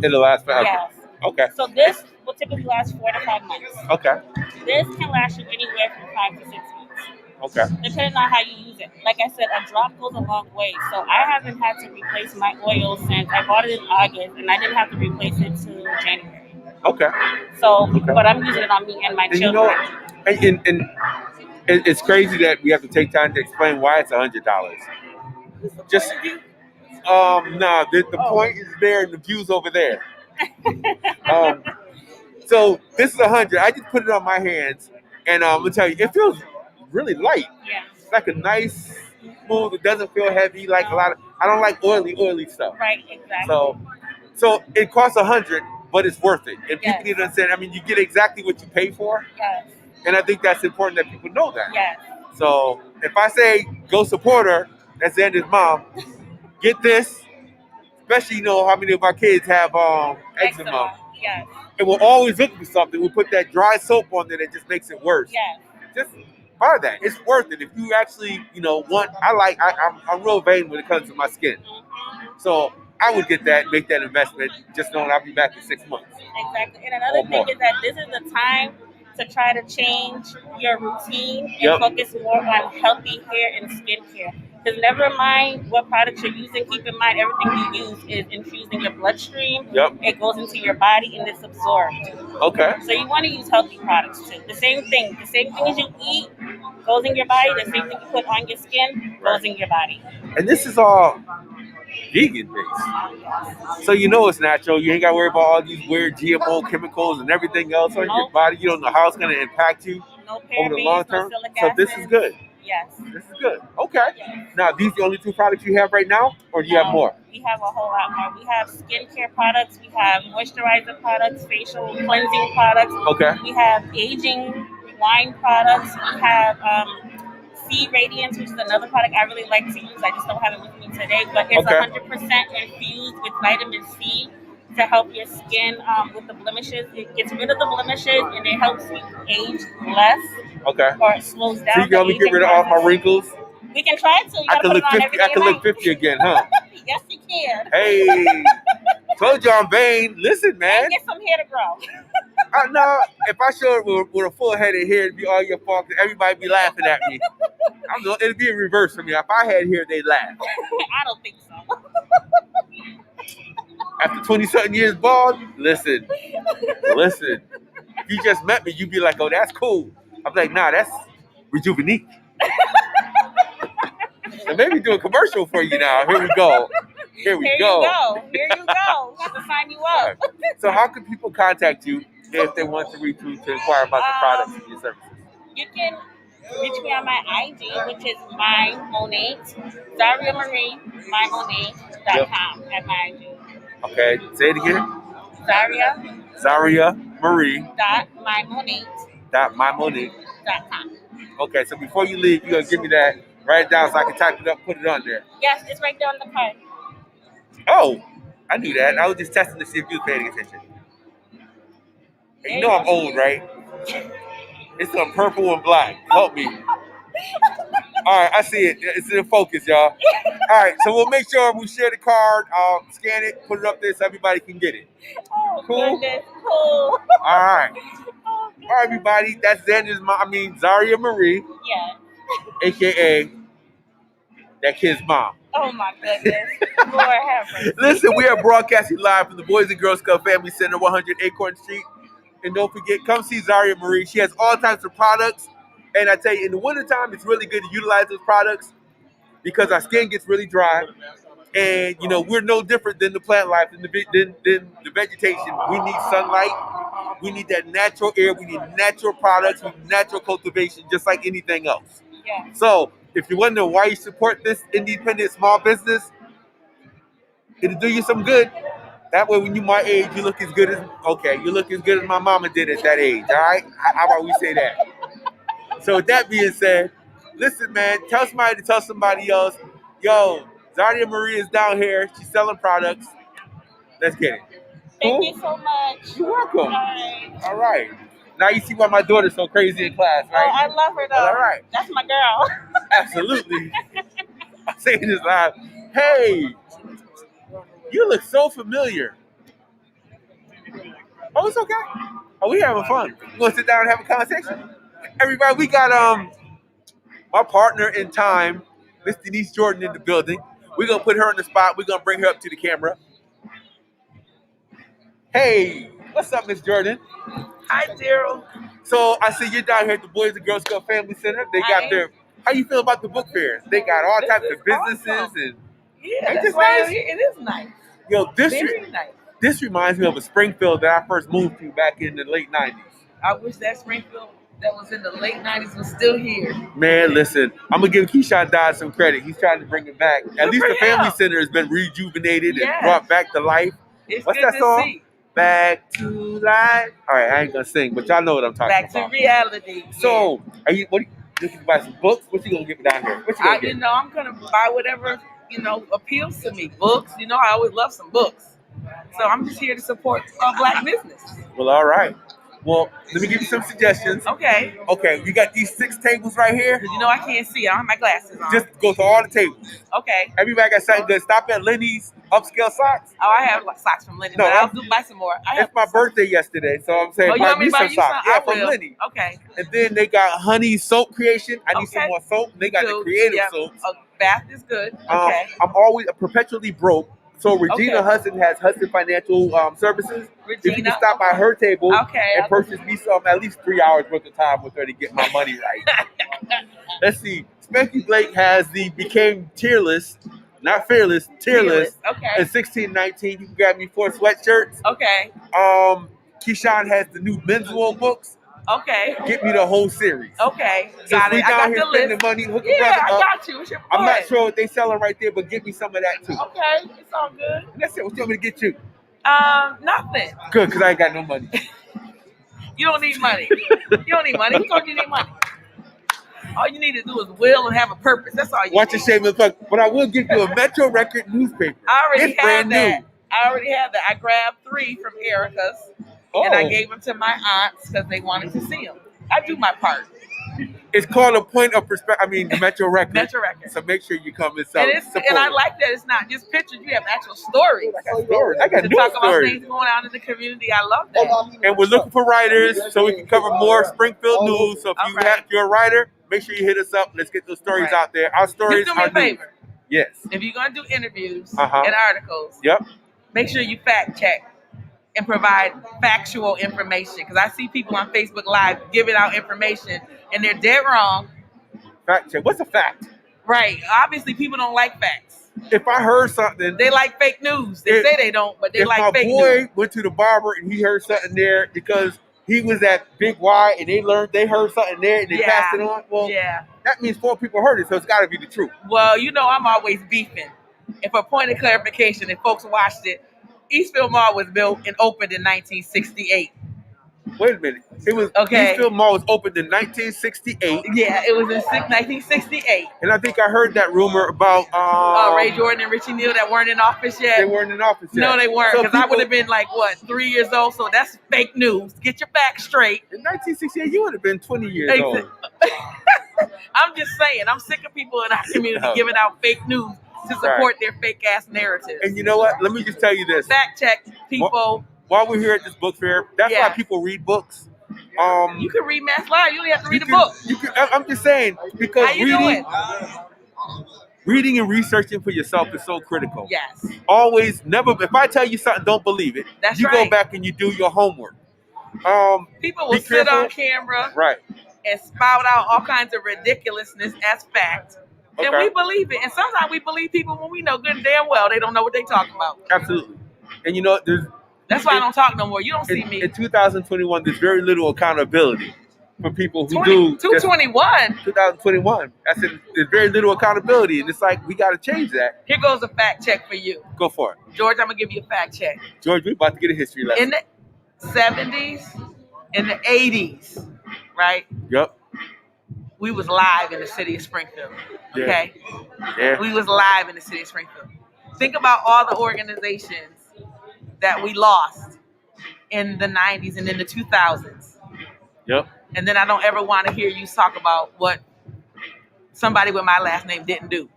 It'll last forever. Yes. Okay. So this will typically last 4 to 5 months. Okay. This can last you anywhere from 5 to 6 weeks. Okay. Depending on how you use it. Like I said, a drop goes a long way. So I haven't had to replace my oil since I bought it in August, and I didn't have to replace it till January. Okay. So, Okay. but I'm using it on me and my And you children. know, and it's crazy that we have to take time to explain why it's $100. Just no, the point is there and the view's over there. So this is 100. I just put it on my hands, and I'm gonna tell you, it feels really light. Yeah. It's like a nice, smooth. It doesn't feel heavy like a lot of. I don't like oily stuff. Right, exactly. So it costs 100, but it's worth it. And Yes. people need to understand. I mean, you get exactly what you pay for, Yes. and I think that's important that people know that. Yes. So if I say go support her, that's Xander's mom. Get this, especially how many of our kids have eczema, Yes. and we're always looking for something. We put that dry soap on there that just makes it worse. Yes. Just buy that. It's worth it if you actually want. I'm real vain when it comes to my skin, Mm-hmm. so I would get that, make that investment, just knowing I'll be back in 6 months. Exactly. And another Or thing more. is that this is the time to try to change your routine and Yep. focus more on healthy hair and skincare. Because never mind what products you're using, keep in mind everything you use is infused in your bloodstream. Yep. It goes into your body and it's absorbed. Okay. So you want to use healthy products too. The same thing as you eat goes in your body. The same thing you put on your skin goes in your body. And this is all vegan based, so it's natural. You ain't got to worry about all these weird GMO chemicals and everything else on your Nope. body. You don't know how it's going to impact you No over the long parabens, no term. silic So this acid. is good. Yes. This is good. Okay. Yes. Now, these the only 2 products you have right now, or do you have No, more? We have a whole lot more. We have skincare products. We have moisturizer products, facial cleansing products. Okay. We have aging wine products. We have C Radiance, which is another product I really like to use. I just don't have it with me today, but it's Okay. 100% infused with vitamin C to help your skin with the blemishes. It gets rid of the blemishes and it helps you age less, Okay. or it slows down. So you can help me get rid of all my wrinkles. We can try it too. You I gotta can put look it on 50. every I day can and look night. 50 again, huh? Yes, you can. Hey, told you I'm vain. Listen, man. And get some hair to grow. I know if I showed it with a full head of hair, it'd be all your fault. Everybody be laughing at me. It'd be in reverse for me. If I had hair, they'd laugh. I don't think so. After 20-something years bald, listen. If you just met me, you'd be like, oh, that's cool. I'm like, nah, that's Rejuvenate. So maybe do a commercial for you now. Here we go. Here you go. We have to sign you up. So how can people contact you if they want to reach you to inquire about the products and your services? You can reach me on my IG, which is mymonate, Zaria Marie, mymonate.com at my IG. Okay, say it again. Zaria Marie. mymonate.com. Okay, so before you leave, you're going to give me that, write it down so I can type it up, put it on there. Yes, it's right there on the card. Oh, I knew that. I was just testing to see if you were paying attention. You know I'm old, right? It's on purple and black. Help me. All right, I see it. It's in focus, y'all. All right, so we'll make sure we share the card, scan it, put it up there so everybody can get it. Oh, Cool? goodness. Cool. All right. Oh, All right, everybody. That's Zaria Marie, yeah. a.k.a. that kid's mom. Oh, my goodness. Lord have mercy. Listen, we are broadcasting live from the Boys and Girls Club Family Center, 100 Acorn Street. And don't forget, come see Zaria Marie. She has all types of products. And I tell you, in the wintertime, it's really good to utilize those products because our skin gets really dry. And, you know, we're no different than the plant life, than the vegetation. We need sunlight. We need that natural air. We need natural products. We need natural cultivation, just like anything else. Yeah. So if you wonder why you support this independent small business, it'll do you some good. That way, when you're my age, you look as good as my mama did at that age. All right? How about we say that? So with that being said, listen, man, tell somebody to tell somebody else. Yo, Zaria Marie is down here. She's selling products. Let's get it. Thank Cool? you so much. You're welcome. Bye. All right. Now you see why my daughter's so crazy in class, Oh, right? I love her, though. All right. That's my girl. Absolutely. I'm saying this live. Hey, you look so familiar. Oh, it's okay. Oh, we having fun. You want to sit down and have a conversation? Everybody, we got my partner in time, Miss Denise Jordan, in the building. We're gonna put her on the spot. We're gonna bring her up to the camera. Hey, what's up, Miss Jordan? Hi, Daryl. So I see you're down here at the Boys and Girls Club Family Center. They got their. How you feel about the book fair? They got all This types is of businesses awesome. and. Yeah, Ain't that's this why nice? I'm here. It is nice. Yo, Very nice. this reminds me of a Springfield that I first moved to back in the late 90s. I wish that Springfield that was in the late 90s was still here. Man, listen, I'm going to give Keyshawn Dodd some credit. He's trying to bring it back. At Good least for the Family him. Center has been rejuvenated Yes. and brought back to life. It's What's good that to song? see. Back to life. All right, I ain't going to sing, but y'all know what I'm talking Back about. to reality. So, are you looking to buy some books? What you going to get me down here? What you going to get? I'm gonna buy whatever appeals to me. Books. I always love some books. So I'm just here to support Black business. Well, all right. Well, let me give you some suggestions. Okay. Okay, you got these 6 tables right here. Because I can't see. I don't have my glasses on. Just go to all the tables. Okay. Everybody got something good. Stop at Lenny's Upscale Socks. Oh, I have socks from Lenny, No, but I'll buy some more. It's my birthday yesterday, so I'm saying Oh, you buy want me me to buy some you socks. some? Yeah, I from will. Lenny. Okay. And then they got Honey Soap Creation. I need some Okay. more soap. They got the Good. creative Yep. soaps. Bath is good. Okay. I'm always perpetually broke. So Regina Okay. Hudson has Hudson Financial Services. If you can Regina, stop by her table Okay. and purchase me some at least 3 hours worth of time with her to get my money right. Let's see. Spanky Blake has became tearless, not fearless, tearless. Okay. In 1619, you can grab me 4 sweatshirts. Okay. Keyshawn has the new Men's World books. Okay. Get me the whole series. Okay. Since Got we it. I down got here the spending list. money, hook a Yeah, brother I up. got you. It's your I'm not boy. sure what they selling right there, but get me some of that too. Okay. It's all good. And that's it. What you want me to get you? Nothing. Good, because I ain't got no money. You don't need money. You don't need money. Who told you need money? All you need to do is will and have a purpose. That's all you Watch need. a shameless plug. But I will give you a Metro Record newspaper. I already It's had brand that. new. I already had that. I grabbed 3 from Erica's and I gave them to my aunts because they wanted to see them. I do my part. It's called a point of perspective. I mean, the Metro Record. Metro Record. So make sure you come and And, support. and I like that it's not just pictures. You have actual stories stories. I got to new talk about stories. things going on in the community. I love that. And we're looking for writers so we can cover more Springfield news. So if Alright. you're a writer, make sure you hit us up. Let's get those stories Right. out there. Our stories Just do me are a news. favor. Yes. If you're going to do interviews Uh-huh. and articles, Yep. make sure you fact check and provide factual information. Because I see people on Facebook Live giving out information and they're dead wrong. Fact check. What's a fact? Right. Obviously, people don't like facts. If I heard something, They like fake news. They say they don't, but they if my like fake boy news. went to the barber and he heard something there because he was at Big Y and they heard something there and they Yeah. passed it on, well, Yeah. that means 4 people heard it, so it's got to be the truth. Well, you know, I'm always beefing. And for a point of clarification, if folks watched it, Eastfield Mall was built and opened in 1968. Wait a minute. It was Okay. Eastfield Mall was opened in 1968, Yeah, it was in 1968. and I think I heard that rumor about Ray Jordan and Richie Neal that weren't in office yet. they weren't in office yet. No, they weren't, So because I people- would have been like, what, 3 years old? So that's fake news. Get your facts straight. In 1968, you would have been 20 years old. I'm just saying, I'm sick of people in our community Yeah. giving out fake news to support their fake ass narratives. And you know what? Let me just tell you this. Fact check people. While we're here at this book fair, that's Yeah. why people read books. You can read Mass Live. You only have to read a you can- book. you can- I'm just saying, because How you reading and researching for yourself is so critical. Yes. Always, never. If I tell you something, don't believe it. That's you go right. back and you do your homework. People will Be sit careful. on camera Right. and spout out all kinds of ridiculousness as fact. And Okay. we believe it. And sometimes we believe people when we know good and damn well they don't know what they talking about. Absolutely. And you know, That's why I don't talk no more. You don't see in, me. in 2021, there's very little accountability for people who 20 do. just 221. 2021. There's very little accountability, and it's like we got to change that. Here goes a fact check for you. Go for it, George, I'm going to give you a fact check. George. We're about to get a history lesson. In the 70s, in the 80s, right? Yep. We was live in the city of Springfield. Yeah. Okay? Yeah. We was live in the city of Springfield. Think about all the organizations that we lost in the 90s and in the 2000s. Yep. And then I don't ever want to hear you talk about what somebody with my last name didn't do.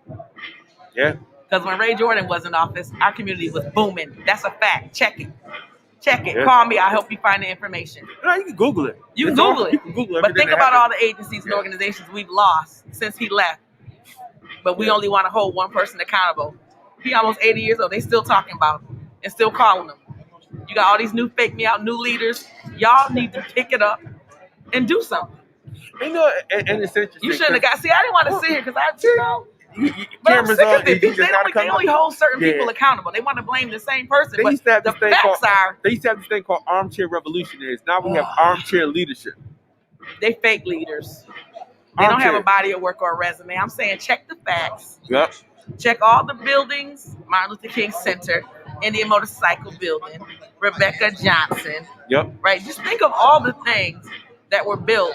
Yeah. Because when Ray Jordan was in office, our community was booming. That's a fact. Check it. Check it. Yeah. Call me. I'll help you find the information. No, you can Google it. You can It's all- Google it. You can Google But everything think that about all happened. the agencies and Yeah. organizations we've lost since he left. But we Yeah. only want to hold one person accountable. He almost 80 years old. They still talking about him and still calling him. You got all these new fake me out, new leaders. Y'all need to pick it up and do something. You know, and it's interesting. You shouldn't have got. See, I didn't want to sit here because I, but I'm Cameras sick on. of it. You just gotta They come only up. hold certain Yeah. people accountable. They want to blame the same person. They But used to have the this thing facts called. are They used to have this thing called armchair revolutionaries. Now we have armchair leadership. they fake leaders. They don't have Armchair. a body of work or a resume. I'm saying check the facts. Yep. Check all the buildings, Martin Luther King Center, Indian Motorcycle Building, Rebecca Johnson, Yep. right? Just think of all the things that were built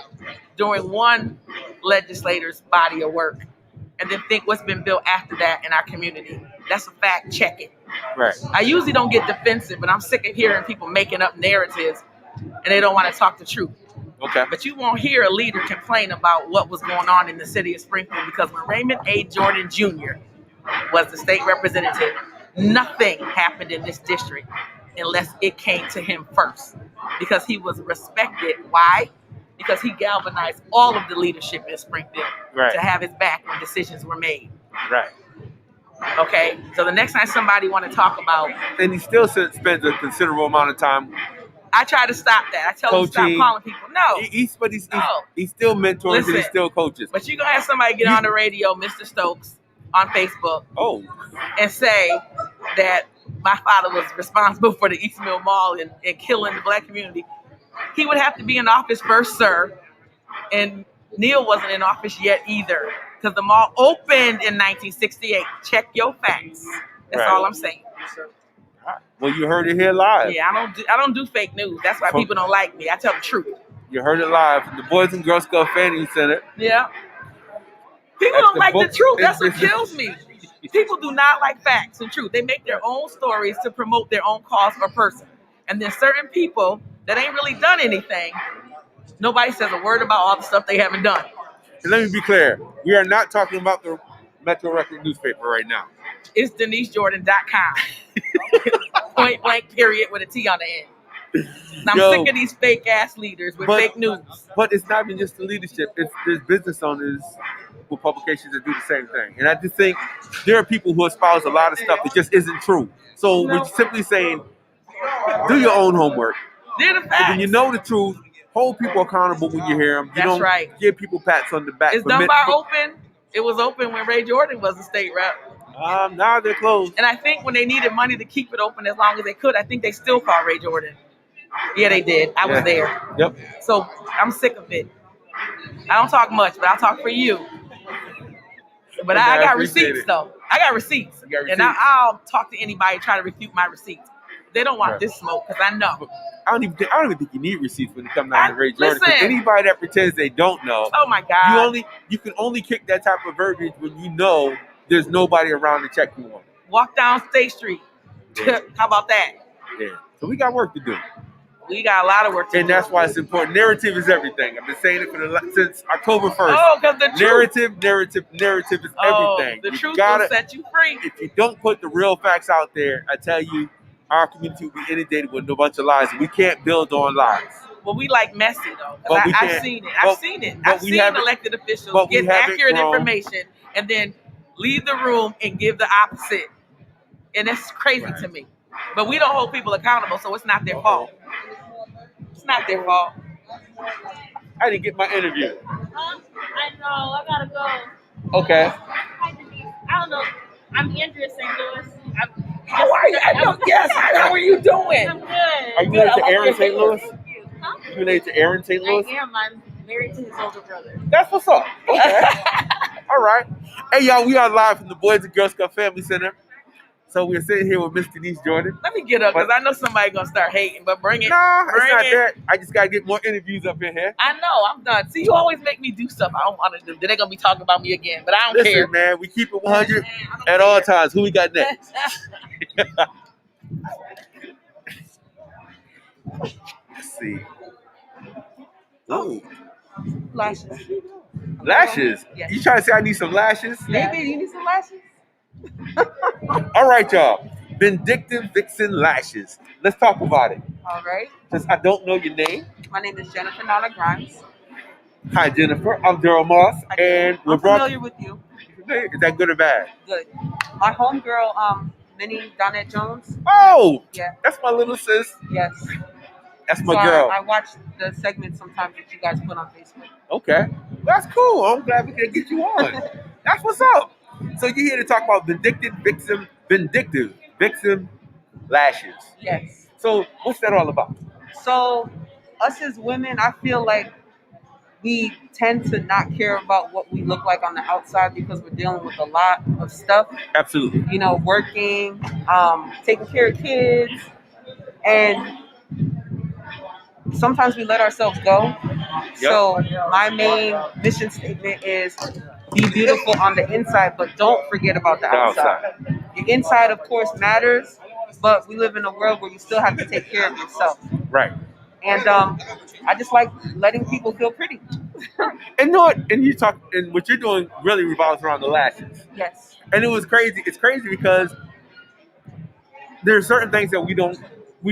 during one legislator's body of work, and then think what's been built after that in our community. That's a fact. Check it. Right. I usually don't get defensive, but I'm sick of hearing people making up narratives, and they don't want to talk the truth. Okay. But you won't hear a leader complain about what was going on in the city of Springfield, because when Raymond A. Jordan Jr. was the state representative, nothing happened in this district unless it came to him first, because he was respected. Why? Because he galvanized all of the leadership in Springfield Right. to have his back when decisions were made. Right. Okay? So the next time somebody want to talk about, And he still spends a considerable amount of time. I try to stop that. I tell them to stop Coaching. calling people. No. He's still mentors and he Listen. still coaches. But you're going to have somebody get on the radio, Mr. Stokes, on Facebook, Oh, and say that my father was responsible for the East Mill Mall and killing the black community. He would have to be in office first, sir. And Neil wasn't in office yet either, because the mall opened in 1968. Check your facts. That's Right. all I'm saying. well, you heard it here live. Yeah, I don't do fake news. That's why people don't like me. I tell the truth. You heard it live from the Boys and Girls Club Fanning Center. Yeah. People That's don't the like the book truth. and That's what business. kills me. People do not like facts and truth. They make their own stories to promote their own cause or person. And there's certain people that ain't really done anything. Nobody says a word about all the stuff they haven't done. And let me be clear, we are not talking about the Metro Record newspaper right now. It's DeniseJordan.com. Point blank period with a T on the end. And I'm Yo, sick of these fake ass leaders with but- fake news. But it's not even just the leadership. There's business owners with publications that do the same thing. And I just think there are people who espouse a lot of stuff that just isn't true. So we're simply saying, do your own homework. They're the And facts. when you know the truth, hold people accountable when you hear them. You That's don't right. give people pats on the back. Is for Dunbar open? It was open when Ray Jordan was a state rep. Now they're closed. And I think when they needed money to keep it open as long as they could, I think they still called Ray Jordan. Yeah, they did. I was Yeah. there. Yep. So I'm sick of it. I don't talk much, but I'll talk for you. But I got appreciate receipts it. though. I got receipts. You got And receipts. I'll talk to anybody try to refute my receipts. They don't want Right. this smoke because I know. I don't even think you need receipts when it comes down to Ray Jordan. 'Cause listen. anybody that pretends they don't know, Oh my God. you can only kick that type of verbiage when you know there's nobody around to check you on. Walk down State Street. Yeah. How about that? Yeah. So we got work to do. We got a lot of work to And do. that's why it's important. Narrative is everything. I've been saying it since October 1st. Oh, because the truth. Narrative is Oh, everything. the You truth gotta- will set you free. If you don't put the real facts out there, I tell you, our community will be inundated with a bunch of lies. We can't build on lies. Well, we like messy though. 'Cause But we I've can't- seen it. but- I've seen it. but I've we seen haven't- elected officials but we give haven't accurate grown. information and then leave the room and give the opposite. And it's crazy to me. But we don't hold people accountable, so it's not their fault. It's not their fault. I didn't get my interview. I know, I gotta go. Okay. Hi, Denise. I don't know. I'm Andrea St. Louis. How are you? Yes, how are you doing? I'm good. Are you Good, related I to like Aaron your St. hair. Louis? Thank you. Huh? You related to Aaron St. Louis? I am. I'm married to his older brother. That's what's up. Okay. All right. Hey, y'all, we are live from the Boys and Girls Club Family Center. So we're sitting here with Miss Denise Jordan. Let me get up because I know somebody's gonna start hating, but bring it. Nah, it's Bring not it. that. I just got to get more interviews up in here. I know, I'm done. See, you always make me do stuff I don't want to do. Then they're gonna be talking about me again, but I don't Listen, care. man, we keep it 100 at all times. Who we got next? Let's see. Ooh, Lashes. lashes. Yes. You trying to say I need some lashes? Baby, you need some lashes? All right, y'all. Vindictive Vixen Lashes. Let's talk about it. All right. Since I don't know your name. My name is Jennifer Nana Grimes. Hi, Jennifer. I'm Daryl Moss, and we're I'm brought. familiar with you. Is that good or bad? Good. My homegirl, Minnie Donette Jones. Oh, Yeah. that's my little sis. Yes. That's my So girl. I watch the segments sometimes that you guys put on Facebook. Okay, that's cool. I'm glad we can get you on. That's what's up. So you're here to talk about vindictive Vixen lashes. Yes. So what's that all about? So us as women, I feel like we tend to not care about what we look like on the outside because we're dealing with a lot of stuff. Absolutely. You know, working, taking care of kids, and sometimes we let ourselves go. So my main mission statement is be beautiful on the inside, but don't forget about the outside. Your inside, of course, matters, but we live in a world where you still have to take care of yourself. Right. And I just like letting people feel pretty. And you know what? And what you're doing really revolves around the lashes. Yes. And it was crazy. It's crazy because there are certain things that we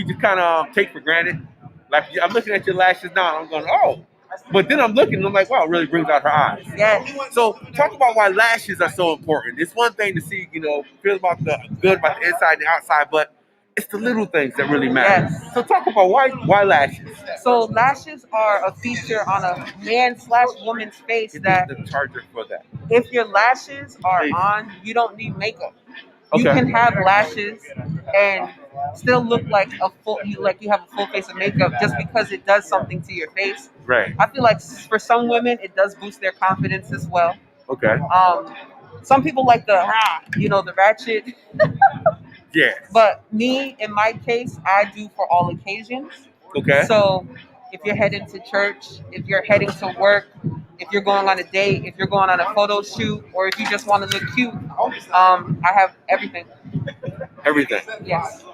just kind of take for granted. Like I'm looking at your lashes now, and I'm going, oh. But then I'm looking, and I'm like, wow, it really brings out her eyes. Yes. So talk about why lashes are so important. It's one thing to see, feel about the good about the inside and the outside, but it's the little things that really matter. Yes. So talk about why lashes. So lashes are a feature on a man/woman's face Give that me the charger for that. if your lashes are Please. on, you don't need makeup. You Okay. can have lashes and still look like you have a full face of makeup just because it does something to your face. Right. I feel like for some women it does boost their confidence as well. Okay. Some people like the ratchet, Yeah. but me in my case I do for all occasions. Okay. So if you're heading to church, if you're heading to work, if you're going on a date, if you're going on a photo shoot, or if you just want to look cute, I have everything. Everything. Yes.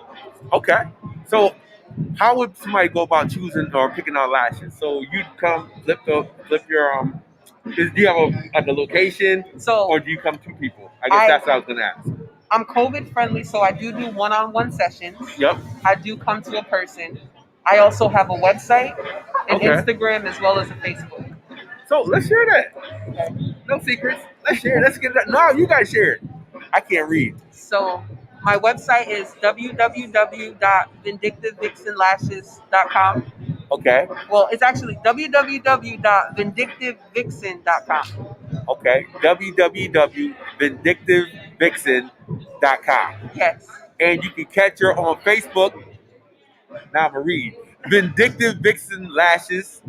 Okay. So, how would somebody go about choosing or picking out lashes? So you'd come flip your. Do you have a location, So or do you come to people? I guess that's what I was gonna ask. I'm COVID friendly, so I do one-on-one sessions. Yep. I do come to a person. I also have a website, an Okay. Instagram, as well as a Facebook. So let's share that. No secrets. Let's share it. Let's get that. No, you guys share it. I can't read. So my website is www.vindictivevixenlashes.com. Okay. Well, it's actually www.vindictivevixen.com. Okay. www.vindictivevixen.com. Yes. And you can catch her on Facebook. Now I'm gonna read. Vindictive Vixen Lashes.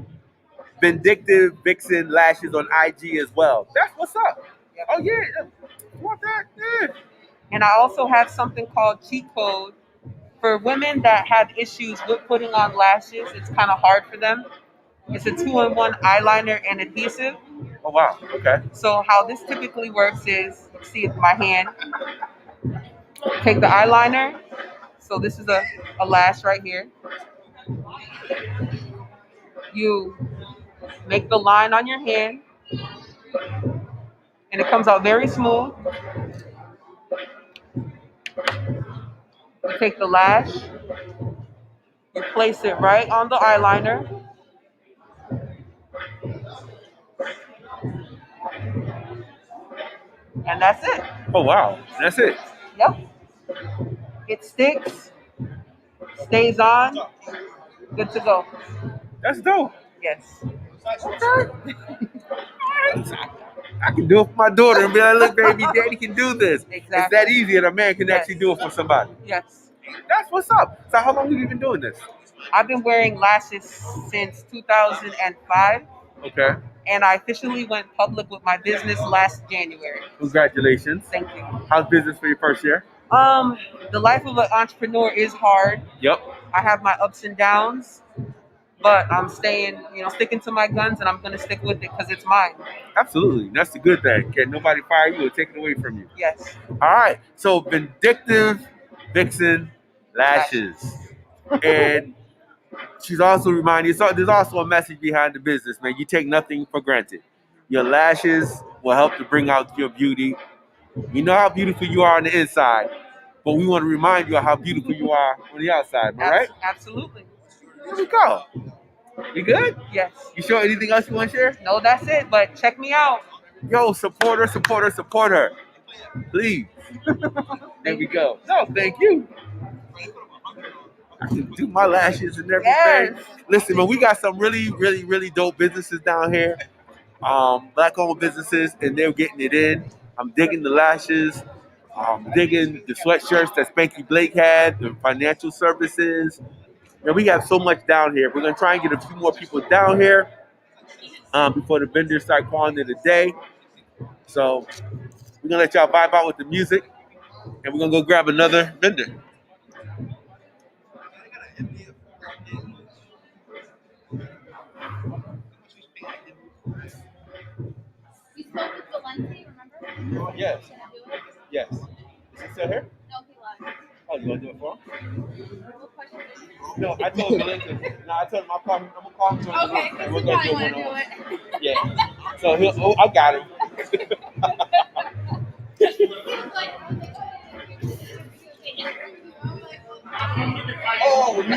Vindictive Vixen Lashes on IG as well. That's what's up. Yep. Oh yeah. You want that? Yeah. And I also have something called Cheat Code for women that have issues with putting on lashes. It's kind of hard for them. It's a 2-in-1 eyeliner and adhesive. Oh wow. Okay. So how this typically works is, see it in my hand. Take the eyeliner. So this is a lash right here. You make the line on your hand, and it comes out very smooth. You take the lash, you place it right on the eyeliner. And that's it. Oh wow. That's it. Yep. It sticks, stays on, good to go. That's dope. Yes. I can do it for my daughter and be like, look, baby, daddy can do this. It's Exactly. that easy that a man can Yes. actually do it for somebody. Yes. That's what's up. So how long have you been doing this? I've been wearing lashes since 2005, Okay. and I officially went public with my business last January. Congratulations. Thank you. How's business for your first year? The life of an entrepreneur is hard. Yep. I have my ups and downs, but I'm staying, sticking to my guns, and I'm gonna stick with it because it's mine. Absolutely. That's the good thing. Can't nobody fire you or take it away from you. Yes. All right. So Vindictive Vixen Lashes. And she's also reminding you, so there's also a message behind the business, man. You take nothing for granted. Your lashes will help to bring out your beauty. You know how beautiful you are on the inside, but we want to remind you of how beautiful you are on the outside. Am I right? Absolutely. Here we go. You good? Yes. You sure anything else you want to share? No, that's it. But check me out. Yo, support her, support her, support her. Please. There we go. No, thank you. I can do my lashes and everything. Yes. Listen, man, we got some really, really, really dope businesses down here. Black-owned businesses, and they're getting it in. I'm digging the lashes. Digging the sweatshirts that Spanky Blake had, the financial services. And we got so much down here. We're going to try and get a few more people down here before the vendors start calling it a day. So we're going to let y'all vibe out with the music, and we're going to go grab another vendor. We spoke with Valenti, remember? Yes. Can I do it? Yes. Is he still here? No, he left. Oh, you want to do it for him? What question is it? No, I told him. No, I told him I'm going to call him. Okay, And because we're he going to probably do want it to do one-on-one. it. Yeah. So I got him. Oh, you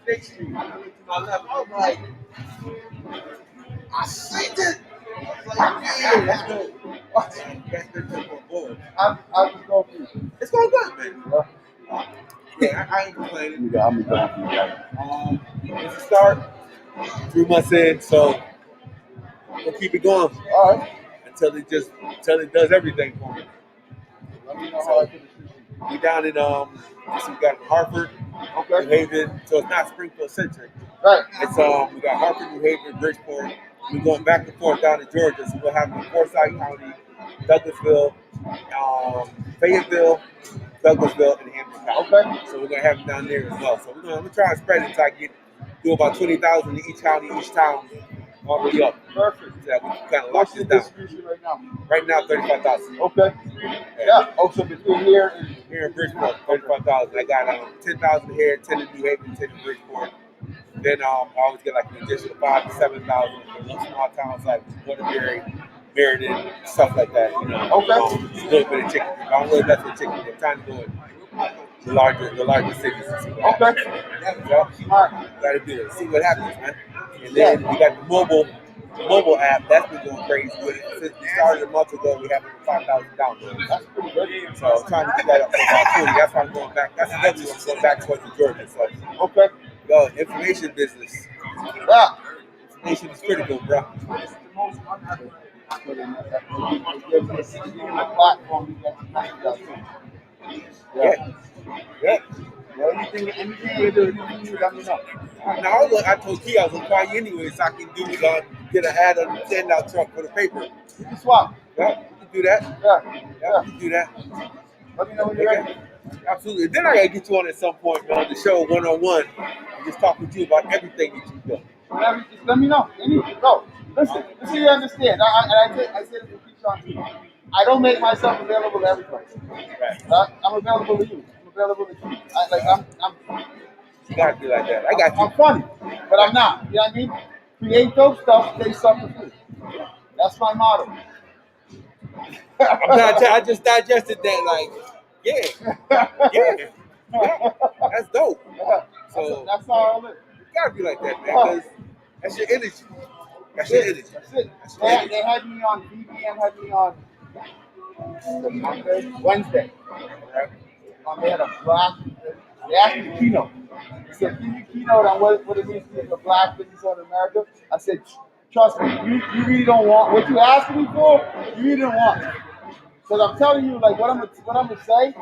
State Street. I went to my left. I was like, I see it. I was like, yeah, that's dope. That's been took on board. I was going through. It's going good, man. Yeah, I ain't complaining. I'm going. It's a start. 3 months in, so we'll keep it going. All right. Until it does everything for me. Let me know how I can assist you. We down in so we got Hartford, New Haven, so it's not Springfield centric. Right. It's we got Hartford, New Haven, Bridgeport. We're going back and forth down to Georgia, so we'll have in Forsyth County, Douglasville, Fayetteville, Douglasville, and Hampton County. Okay. So we're gonna have them down there as well. So we're gonna try to spread it until I do about 20,000 in each county, each town, all the way up. Perfect. So that we can kind of lock this down. Distribution right now? Right now, 35,000. Okay. Yeah. Also between here and Bridgeport, 35,000. I got 10,000 here, 10 in New Haven, 10 in Bridgeport. Then I always get like an additional 5,000 to 7,000 for little small towns like Waterbury, Meriden, stuff like that. You know. Okay. A little bit of chicken. I don't really mess with chicken. I'm trying to go in the larger cities. Okay. Yeah. All right. Gotta do it. See what happens, man. And then we got the mobile app. That's been going crazy. Since we started a month ago, we have over 5,000 downloads. That's pretty good. So I'm trying to get that up to about 20. That's why I'm going back. That's another one. I'm going back towards Georgia. So okay. Yo, information business. Yeah. Information is critical, bro. Yeah. Yeah. Anything you do, let me know. Now, I told Key I was going to call you anyway, so I can get an ad on the send-out truck for the paper. You can swap. Yeah, you can do that. Yeah, you can do that. Let me know when you're ready. Absolutely. Then I got to get you on at some point, man, on the show one-on-one and just talk with you about everything that you've done. Just let me know. Listen, you understand. I said it to Keyshawn too. I don't make myself available to everybody. Right. I'm available to you. I'm available to you. You gotta be like that. I got you. I'm funny, but I'm not. You know what I mean? Create dope stuff, they suffer through. That's my motto. I just digested that, yeah. That's dope. So that's how I live. You gotta be like that, man, because that's your energy. That's your energy. That's it. They had me on BBM, had me on Wednesday. They had a black. They asked me to keynote. They said, "Can you keynote on what it means to be a black business owner in America?" I said, "Trust me, you really don't want what you asked me for. You really don't want." Because I'm telling you, like what I'm gonna say,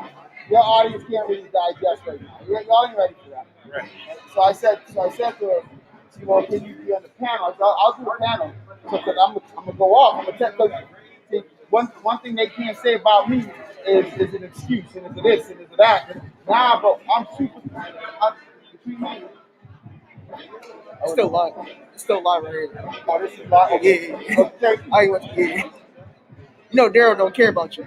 your audience can't really digest right now. Y'all ain't ready for that. Right. So I said to her, can you be on the panel? I said, I'll do a panel. So because I'm gonna go off. I'm gonna tell because one thing they can't say about me is an excuse and is it this and is it that. Nah, but I'm super. Between me. Still live. Still live right here. Oh, this is live. Okay. Yeah. Okay. I want to get. You know, Daryl don't care about you.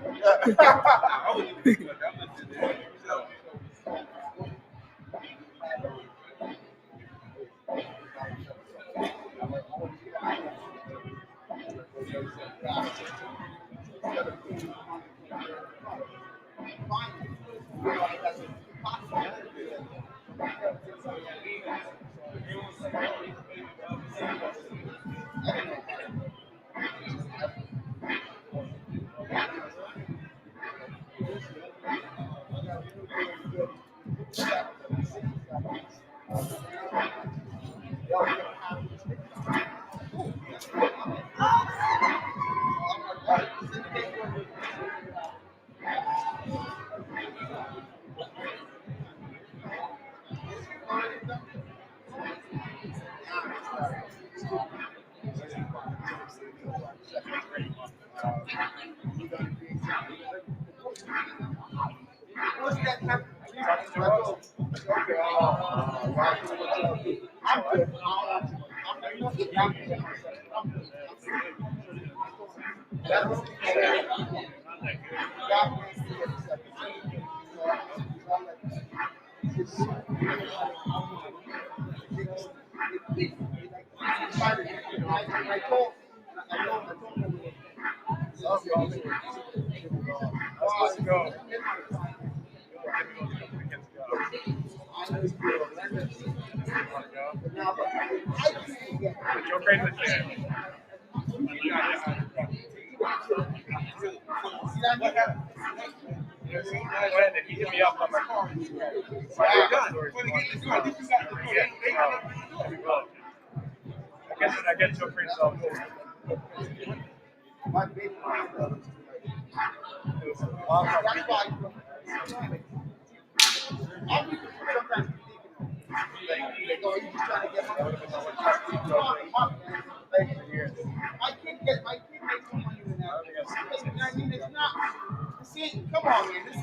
See, come on, man. This is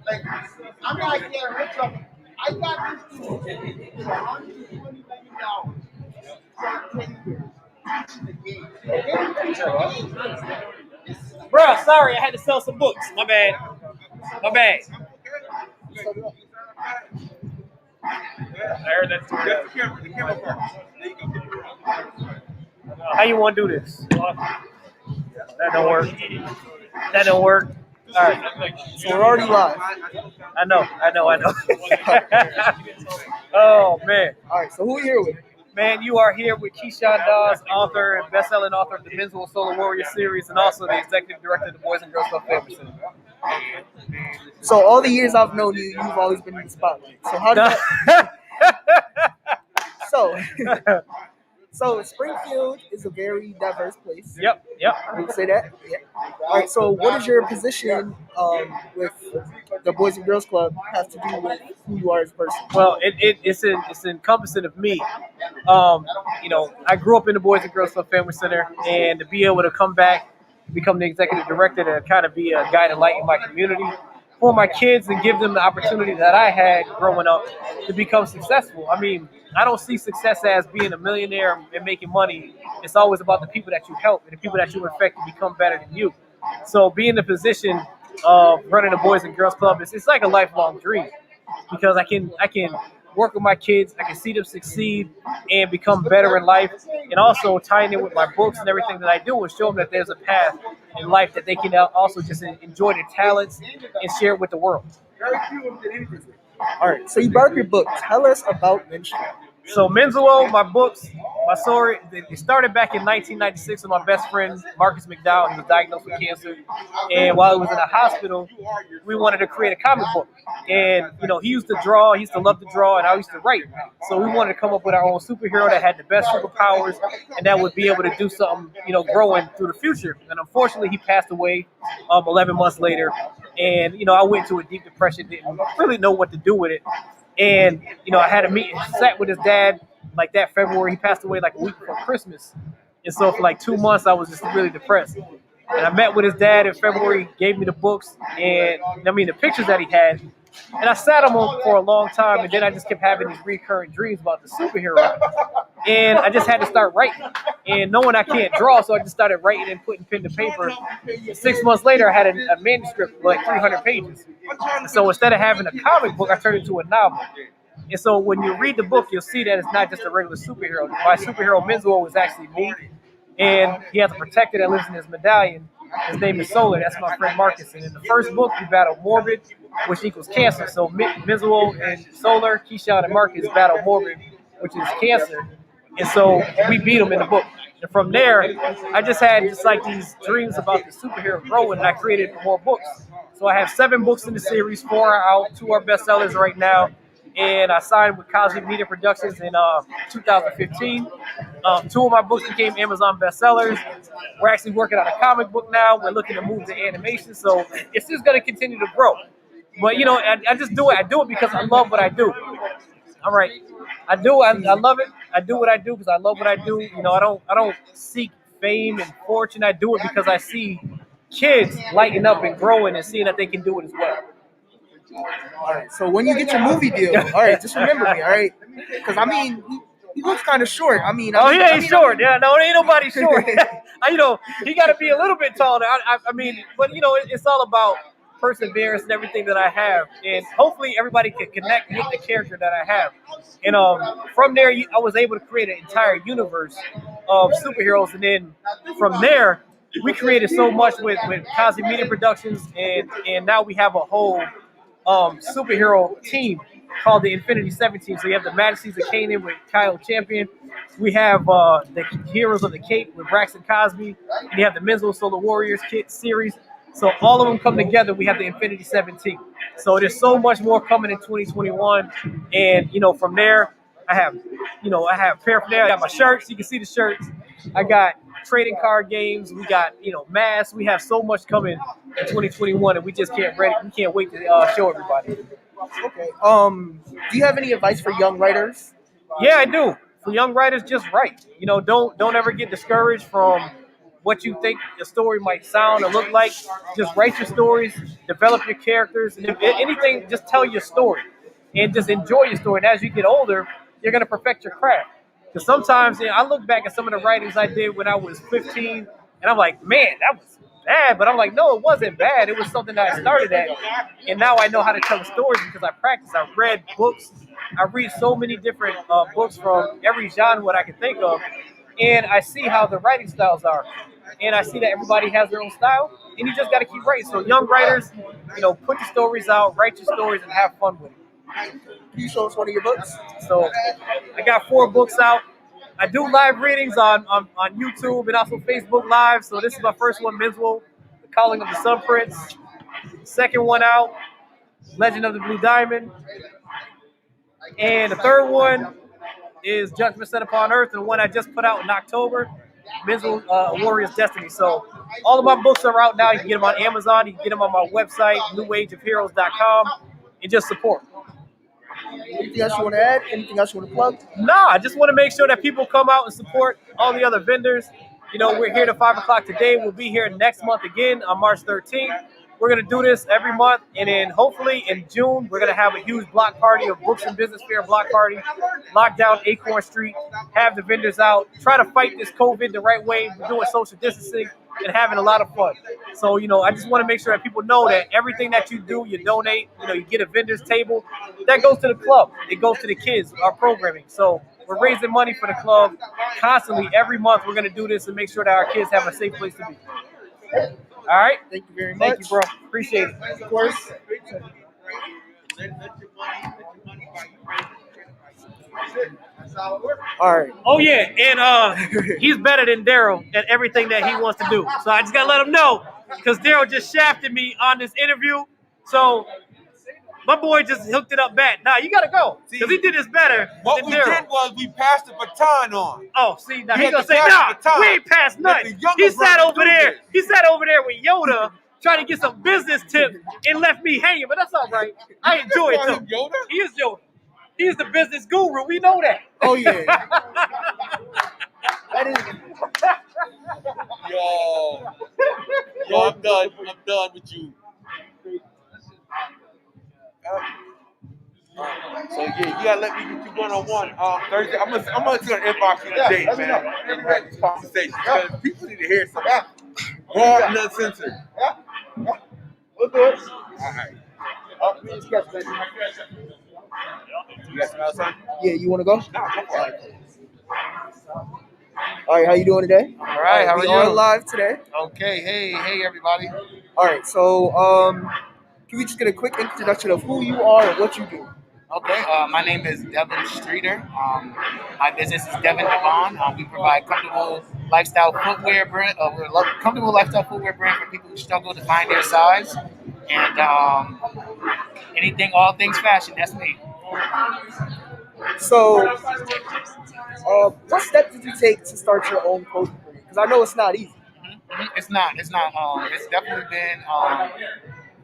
like I'm not getting rich off. I got this dude for $120 million for 10 years. Bruh, sorry, I had to sell some books. My bad. My bad. I heard that story. How you want to do this? That don't work. That don't work. All right. So we're already live. I know. Oh, man. All right, so who are you here with? Man, you are here with Keyshawn Dawes, author and best-selling author of the Men's Solar Warrior series, and also the executive director of the Boys and Girls Club Family Center. So all the years I've known you, you've always been in the spotlight. So how did that? So Springfield is a very diverse place. Yep. Would you say that? Yeah. All right. So what is your position with the Boys and Girls Club has to do with who you are as a person? Well, it's encompassing of me. I grew up in the Boys and Girls Club Family Center, and to be able to come back, become the executive director, to kind of be a guide and light in my community for my kids and give them the opportunity that I had growing up to become successful. I mean, I don't see success as being a millionaire and making money. It's always about the people that you help and the people that you affect to become better than you. So being in the position of running the Boys and Girls Club, it's like a lifelong dream, because I can work with my kids, I can see them succeed and become better in life, and also tying in with my books and everything that I do and show them that there's a path in life that they can also just enjoy their talents and share it with the world. All right. So you brought up your book. Tell us about Men's Strong. So Menzuo, my books, my story, it started back in 1996 with my best friend, Marcus McDowell. He was diagnosed with cancer. And while he was in the hospital, we wanted to create a comic book. And, he used to draw, he used to love to draw, and I used to write. So we wanted to come up with our own superhero that had the best superpowers and that would be able to do something, growing through the future. And unfortunately, he passed away 11 months later. And, I went into a deep depression, didn't really know what to do with it. And, I had a meeting, sat with his dad like that February. He passed away like a week before Christmas. And so for like 2 months, I was just really depressed. And I met with his dad in February, gave me the books and the pictures that he had. And I sat on them for a long time. And then I just kept having these recurring dreams about the superhero. And I just had to start writing. And knowing I can't draw, so I just started writing and putting pen to paper. 6 months later, I had a manuscript with like 300 pages. So instead of having a comic book, I turned it into a novel. And so when you read the book, you'll see that it's not just a regular superhero. My superhero, Menzuo, was actually me. And he has a protector that lives in his medallion. His name is Solar. That's my friend Marcus. And in the first book, we battle Morbid, which equals cancer. So Menzuo and Solar, Keyshawn and Marcus battle Morbid, which is cancer. And so we beat them in the book. And from there, I just had these dreams about the superhero growing, and I created more books. So I have 7 books in the series, 4 are out, 2 are bestsellers right now. And I signed with Cosmic Media Productions in 2015. 2 of my books became Amazon bestsellers. We're actually working on a comic book now. We're looking to move to animation. So it's just going to continue to grow. But, I just do it. I do it because I love what I do. All right. I love it. I do what I do because I love what I do. I don't seek fame and fortune. I do it because I see kids lighting up and growing and seeing that they can do it as well. All right. So when you get your movie deal, all right, just remember me, all right? Because he looks kind of short. He ain't short. Yeah, no, ain't nobody short. He got to be a little bit taller. But it's all about perseverance and everything that I have, and hopefully everybody can connect with the character that I have. And from there, I was able to create an entire universe of superheroes, and then from there, we created so much with Cosby Media Productions, and now we have a whole superhero team called the Infinity 17. So you have the Majesties of Canaan with Kyle Champion. We have the Heroes of the Cape with Braxton Cosby. And you have the Men's Solar Warriors kit series. So all of them come together. We have the Infinity 17. So there's so much more coming in 2021. And, from there, I have paraphernalia. I got my shirts. You can see the shirts. I got trading card games. We got, masks. We have so much coming in 2021, and we just can't wait to show everybody. Okay. Do you have any advice for young writers? Yeah, I do. For young writers, just write. Don't ever get discouraged from what you think the story might sound or look like. Just write your stories, develop your characters, and if anything, just tell your story and just enjoy your story. And as you get older, you're gonna perfect your craft. Because sometimes I look back at some of the writings I did when I was 15, and I'm like, man, that was bad. But I'm like, no, it wasn't bad. It was something that I started at, and now I know how to tell stories because I practice. I read books. I read so many different books from every genre that I can think of, and I see how the writing styles are, and I see that everybody has their own style, and you just got to keep writing. So young writers, put your stories out, write your stories, and have fun with it. Can you show us one of your books? So I got 4 books out. I do live readings on YouTube and also Facebook Live. So this is my first one, Minswell, The Calling of the Sun Prince. Second one out, Legend of the Blue Diamond. And the third one is Judgment Set Upon Earth, and the one I just put out in October, Minswell, Warrior's Destiny. So all of my books are out now. You can get them on Amazon. You can get them on my website, newageofheroes.com, and just support. Anything else you want to add? Anything else you want to plug? No, I just want to make sure that people come out and support all the other vendors. We're here to 5 o'clock today. We'll be here next month again on March 13th. We're going to do this every month, and then hopefully in June, we're going to have a huge block party, a Books and Business Fair block party, lock down Acorn Street, have the vendors out, try to fight this COVID the right way. We're doing social distancing and having a lot of fun. So, I just want to make sure that people know that everything that you do, you donate, you get a vendor's table, that goes to the club. It goes to the kids, our programming. So we're raising money for the club constantly. Every month we're going to do this and make sure that our kids have a safe place to be. All right? Thank you very much. Thank you, bro. Appreciate it. Of course. All right. Oh, yeah. And he's better than Daryl at everything that he wants to do. So I just got to let him know because Daryl just shafted me on this interview. So my boy just hooked it up bad. Nah, you got to go because he did this better What than we Daryl. did was we passed the baton on. Oh, see, now We he's had going to to say, pass nah, the baton. we ain't passed Let nothing. the younger He sat brother over do there. this. He sat over there with Yoda trying to get some business tips and left me hanging. But that's all right. I enjoy it, too. Yoda? He is Yoda. He is the business guru. We know that. Oh, yeah. That is. Yo, I'm done. I'm done with you. So yeah, you gotta let me get you 1-on-1 Thursday. I'm gonna inbox you today, man. And have this conversation because people need to hear something. Raw and uncensored. We'll do it. All right. You You got something else? Yeah, you want to go? No, go for it. All right, how you doing today? All right, how are we you? are live today. Okay, hey everybody. All right, so can we just get a quick introduction of who you are and what you do? Okay, my name is Devin Streeter. My business is Devin Devon. We provide comfortable lifestyle footwear brand. We're a comfortable lifestyle footwear brand for people who struggle to find their size. And all things fashion, that's me. So, what steps did you take to start your own clothing brand? Because I know it's not easy. It's not. It's definitely been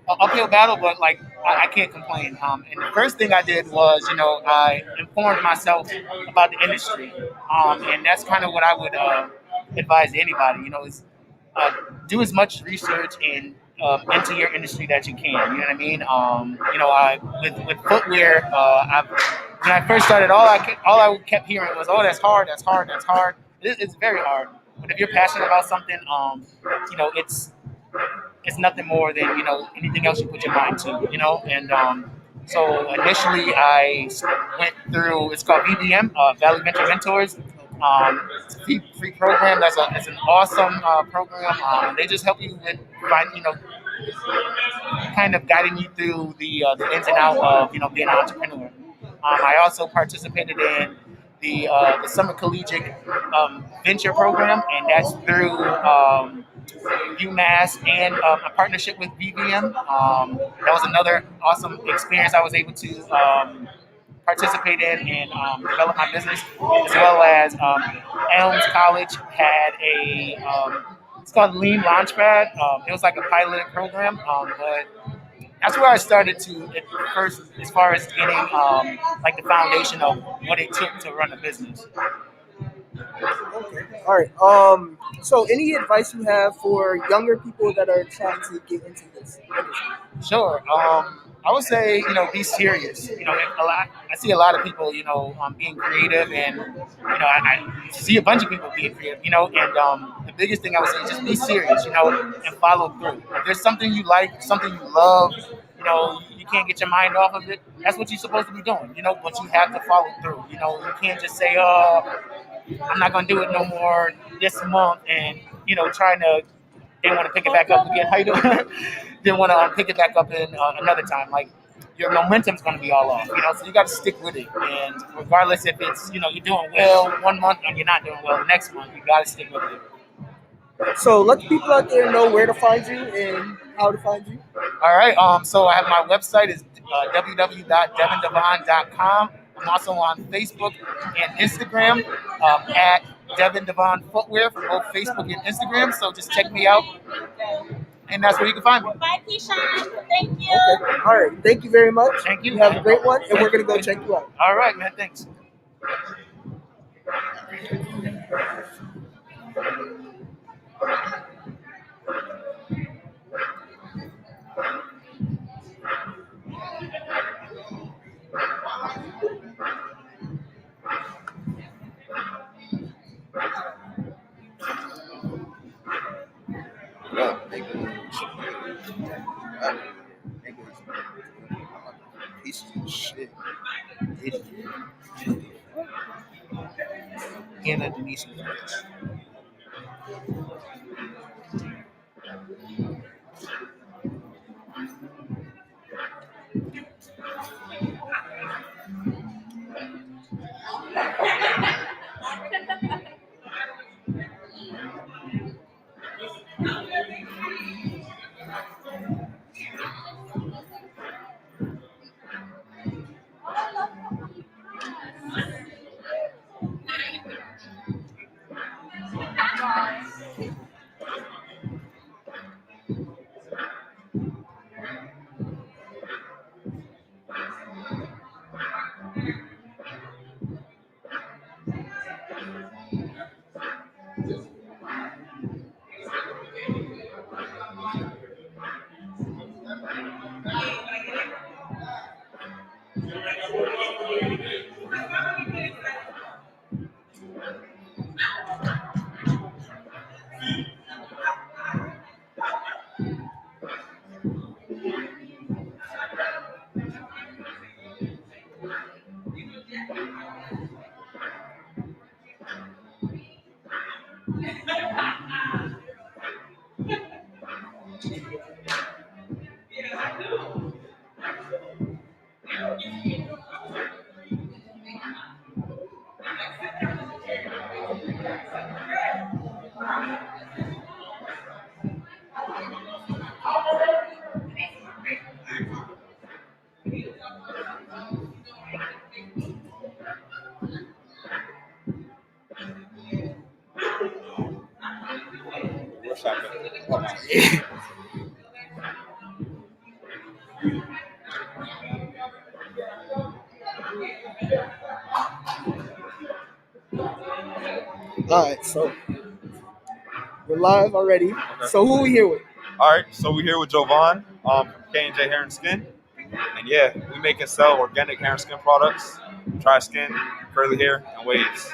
an uphill battle, but I can't complain. And the first thing I did was, I informed myself about the industry, and that's kind of what I would advise anybody. Is do as much research and into your industry that you can. You know what I mean? With footwear, when I first started, all I kept hearing was, "Oh, that's hard. That's hard. That's hard." It's very hard. But if you're passionate about something, it's nothing more than, you know, anything else you put your mind to, you know. And so initially I went through, it's called VBM, Valley Venture Mentors. It's a free program. It's an awesome program. They just help you with you know, kind of guiding you through the ins and outs of, you know, being an entrepreneur. I also participated in the Summer Collegiate Venture Program, and that's through UMass and a partnership with VBM. That was another awesome experience I was able to participate in and develop my business, as well as Elms College had it's called Lean Launchpad. It was like a piloted program, but that's where I started to at first, as far as getting like the foundation of what it took to run a business. All right. So any advice you have for younger people that are trying to get into this industry? Sure. I would say, you know, be serious. You know, I see a lot of people, you know, being creative, and, you know, I see a bunch of people being creative, you know, and the biggest thing I would say is just be serious, you know, and follow through. If there's something you like, something you love, you know, you can't get your mind off of it, that's what you're supposed to be doing, you know, but you have to follow through. You know, you can't just say, oh, I'm not going to do it no more this month, and, you know, they want to pick it back up again. How you doing? They want to pick it back up in another time. Like, your momentum's going to be all off, you know, so you got to stick with it. And regardless if it's, you know, you're doing well one month and you're not doing well the next month, you got to stick with it. So let the people out there know where to find you and how to find you. All right. So I have my website is www.devindevon.com. I'm also on Facebook and Instagram at Devin Devon Footwear for both Facebook and Instagram. So just check me out, and that's where you can find me. Bye, Keyshawn. Thank you. Okay. All right. Thank you very much. Thank you. You have a great one, and we're going to go check you out. All right, man. Thanks. Piece of shit. Idiot. Anna Denise. All right, so we're live already. Okay. So who are we here with? All right, so we're here with Jovan from K&J Hair and Skin. And yeah, we make and sell organic hair and skin products, dry skin, curly hair, and waves.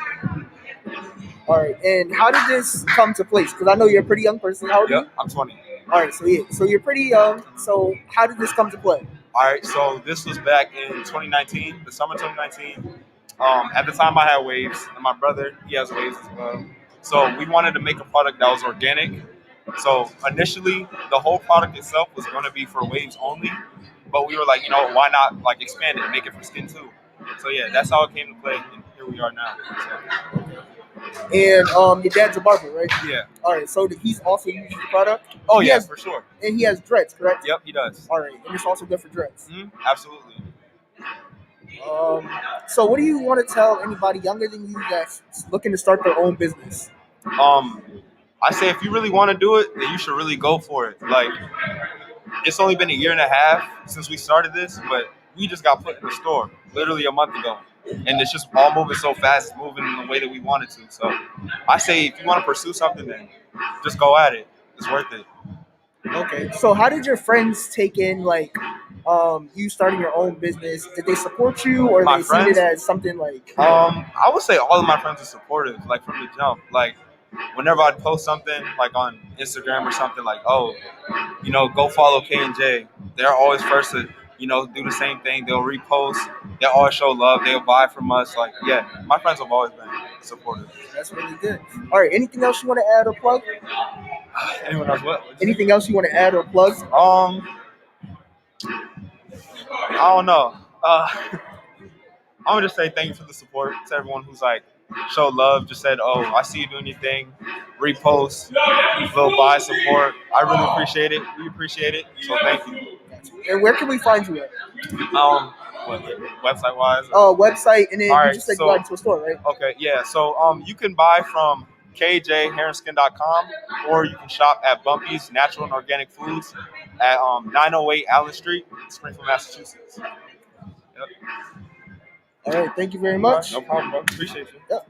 All right, and how did this come to place? Because I know you're a pretty young person. How old are you? I'm 20. All right, so you're pretty young. So how did this come to play? All right, so this was back in 2019, the summer 2019. At the time, I had waves, and my brother, he has waves as well. So we wanted to make a product that was organic. So initially, the whole product itself was going to be for waves only, but we were like, why not like expand it and make it for skin too? So yeah, that's how it came to play, and here we are now. So, And your dad's a barber, right? yeah. All right, so he's also using the product. Oh He yeah, has- for sure. And he has dreads, correct? Yep, he does. All right, and it's also good for dreads. Absolutely. So what do you want to tell anybody younger than you that's looking to start their own business? I say if you really want to do it, then you should really go for it. Like, it's only been a year and a half since we started this, but we just got put in the store literally a month ago. And it's just all moving so fast, it's moving in the way that we want it to. So I say if you want to pursue something, then just go at it. It's worth it. Okay. So how did your friends take in you starting your own business? Did they support you, or My they seen friends? it as something like? I would say all of my friends are supportive, like from the jump. Like whenever I'd post something like on Instagram or something, like, oh, go follow K&J. They're always first to, do the same thing. They'll repost. They'll always show love. They'll buy from us. Like, yeah, my friends have always been supportive. That's really good. All right. Anything else you want to add or plug? Anyone else? What? Anything else you want to add or plug? I don't know. I'm gonna just say thank you for the support to everyone who's like showed love. Just said, "Oh, I see you doing your thing." Repost, little buy support. I really appreciate it. We appreciate it. So thank you. And where can we find you at? Website wise. Website, and then All you right, just said so- you got into a store, right? Okay, yeah. So you can buy from kjhairandskin.com, or you can shop at Bumpy's Natural and Organic Foods at 908 Allen Street, Springfield, Massachusetts. Yep. All right. Thank you very much. No problem, bro. Appreciate you. Yep.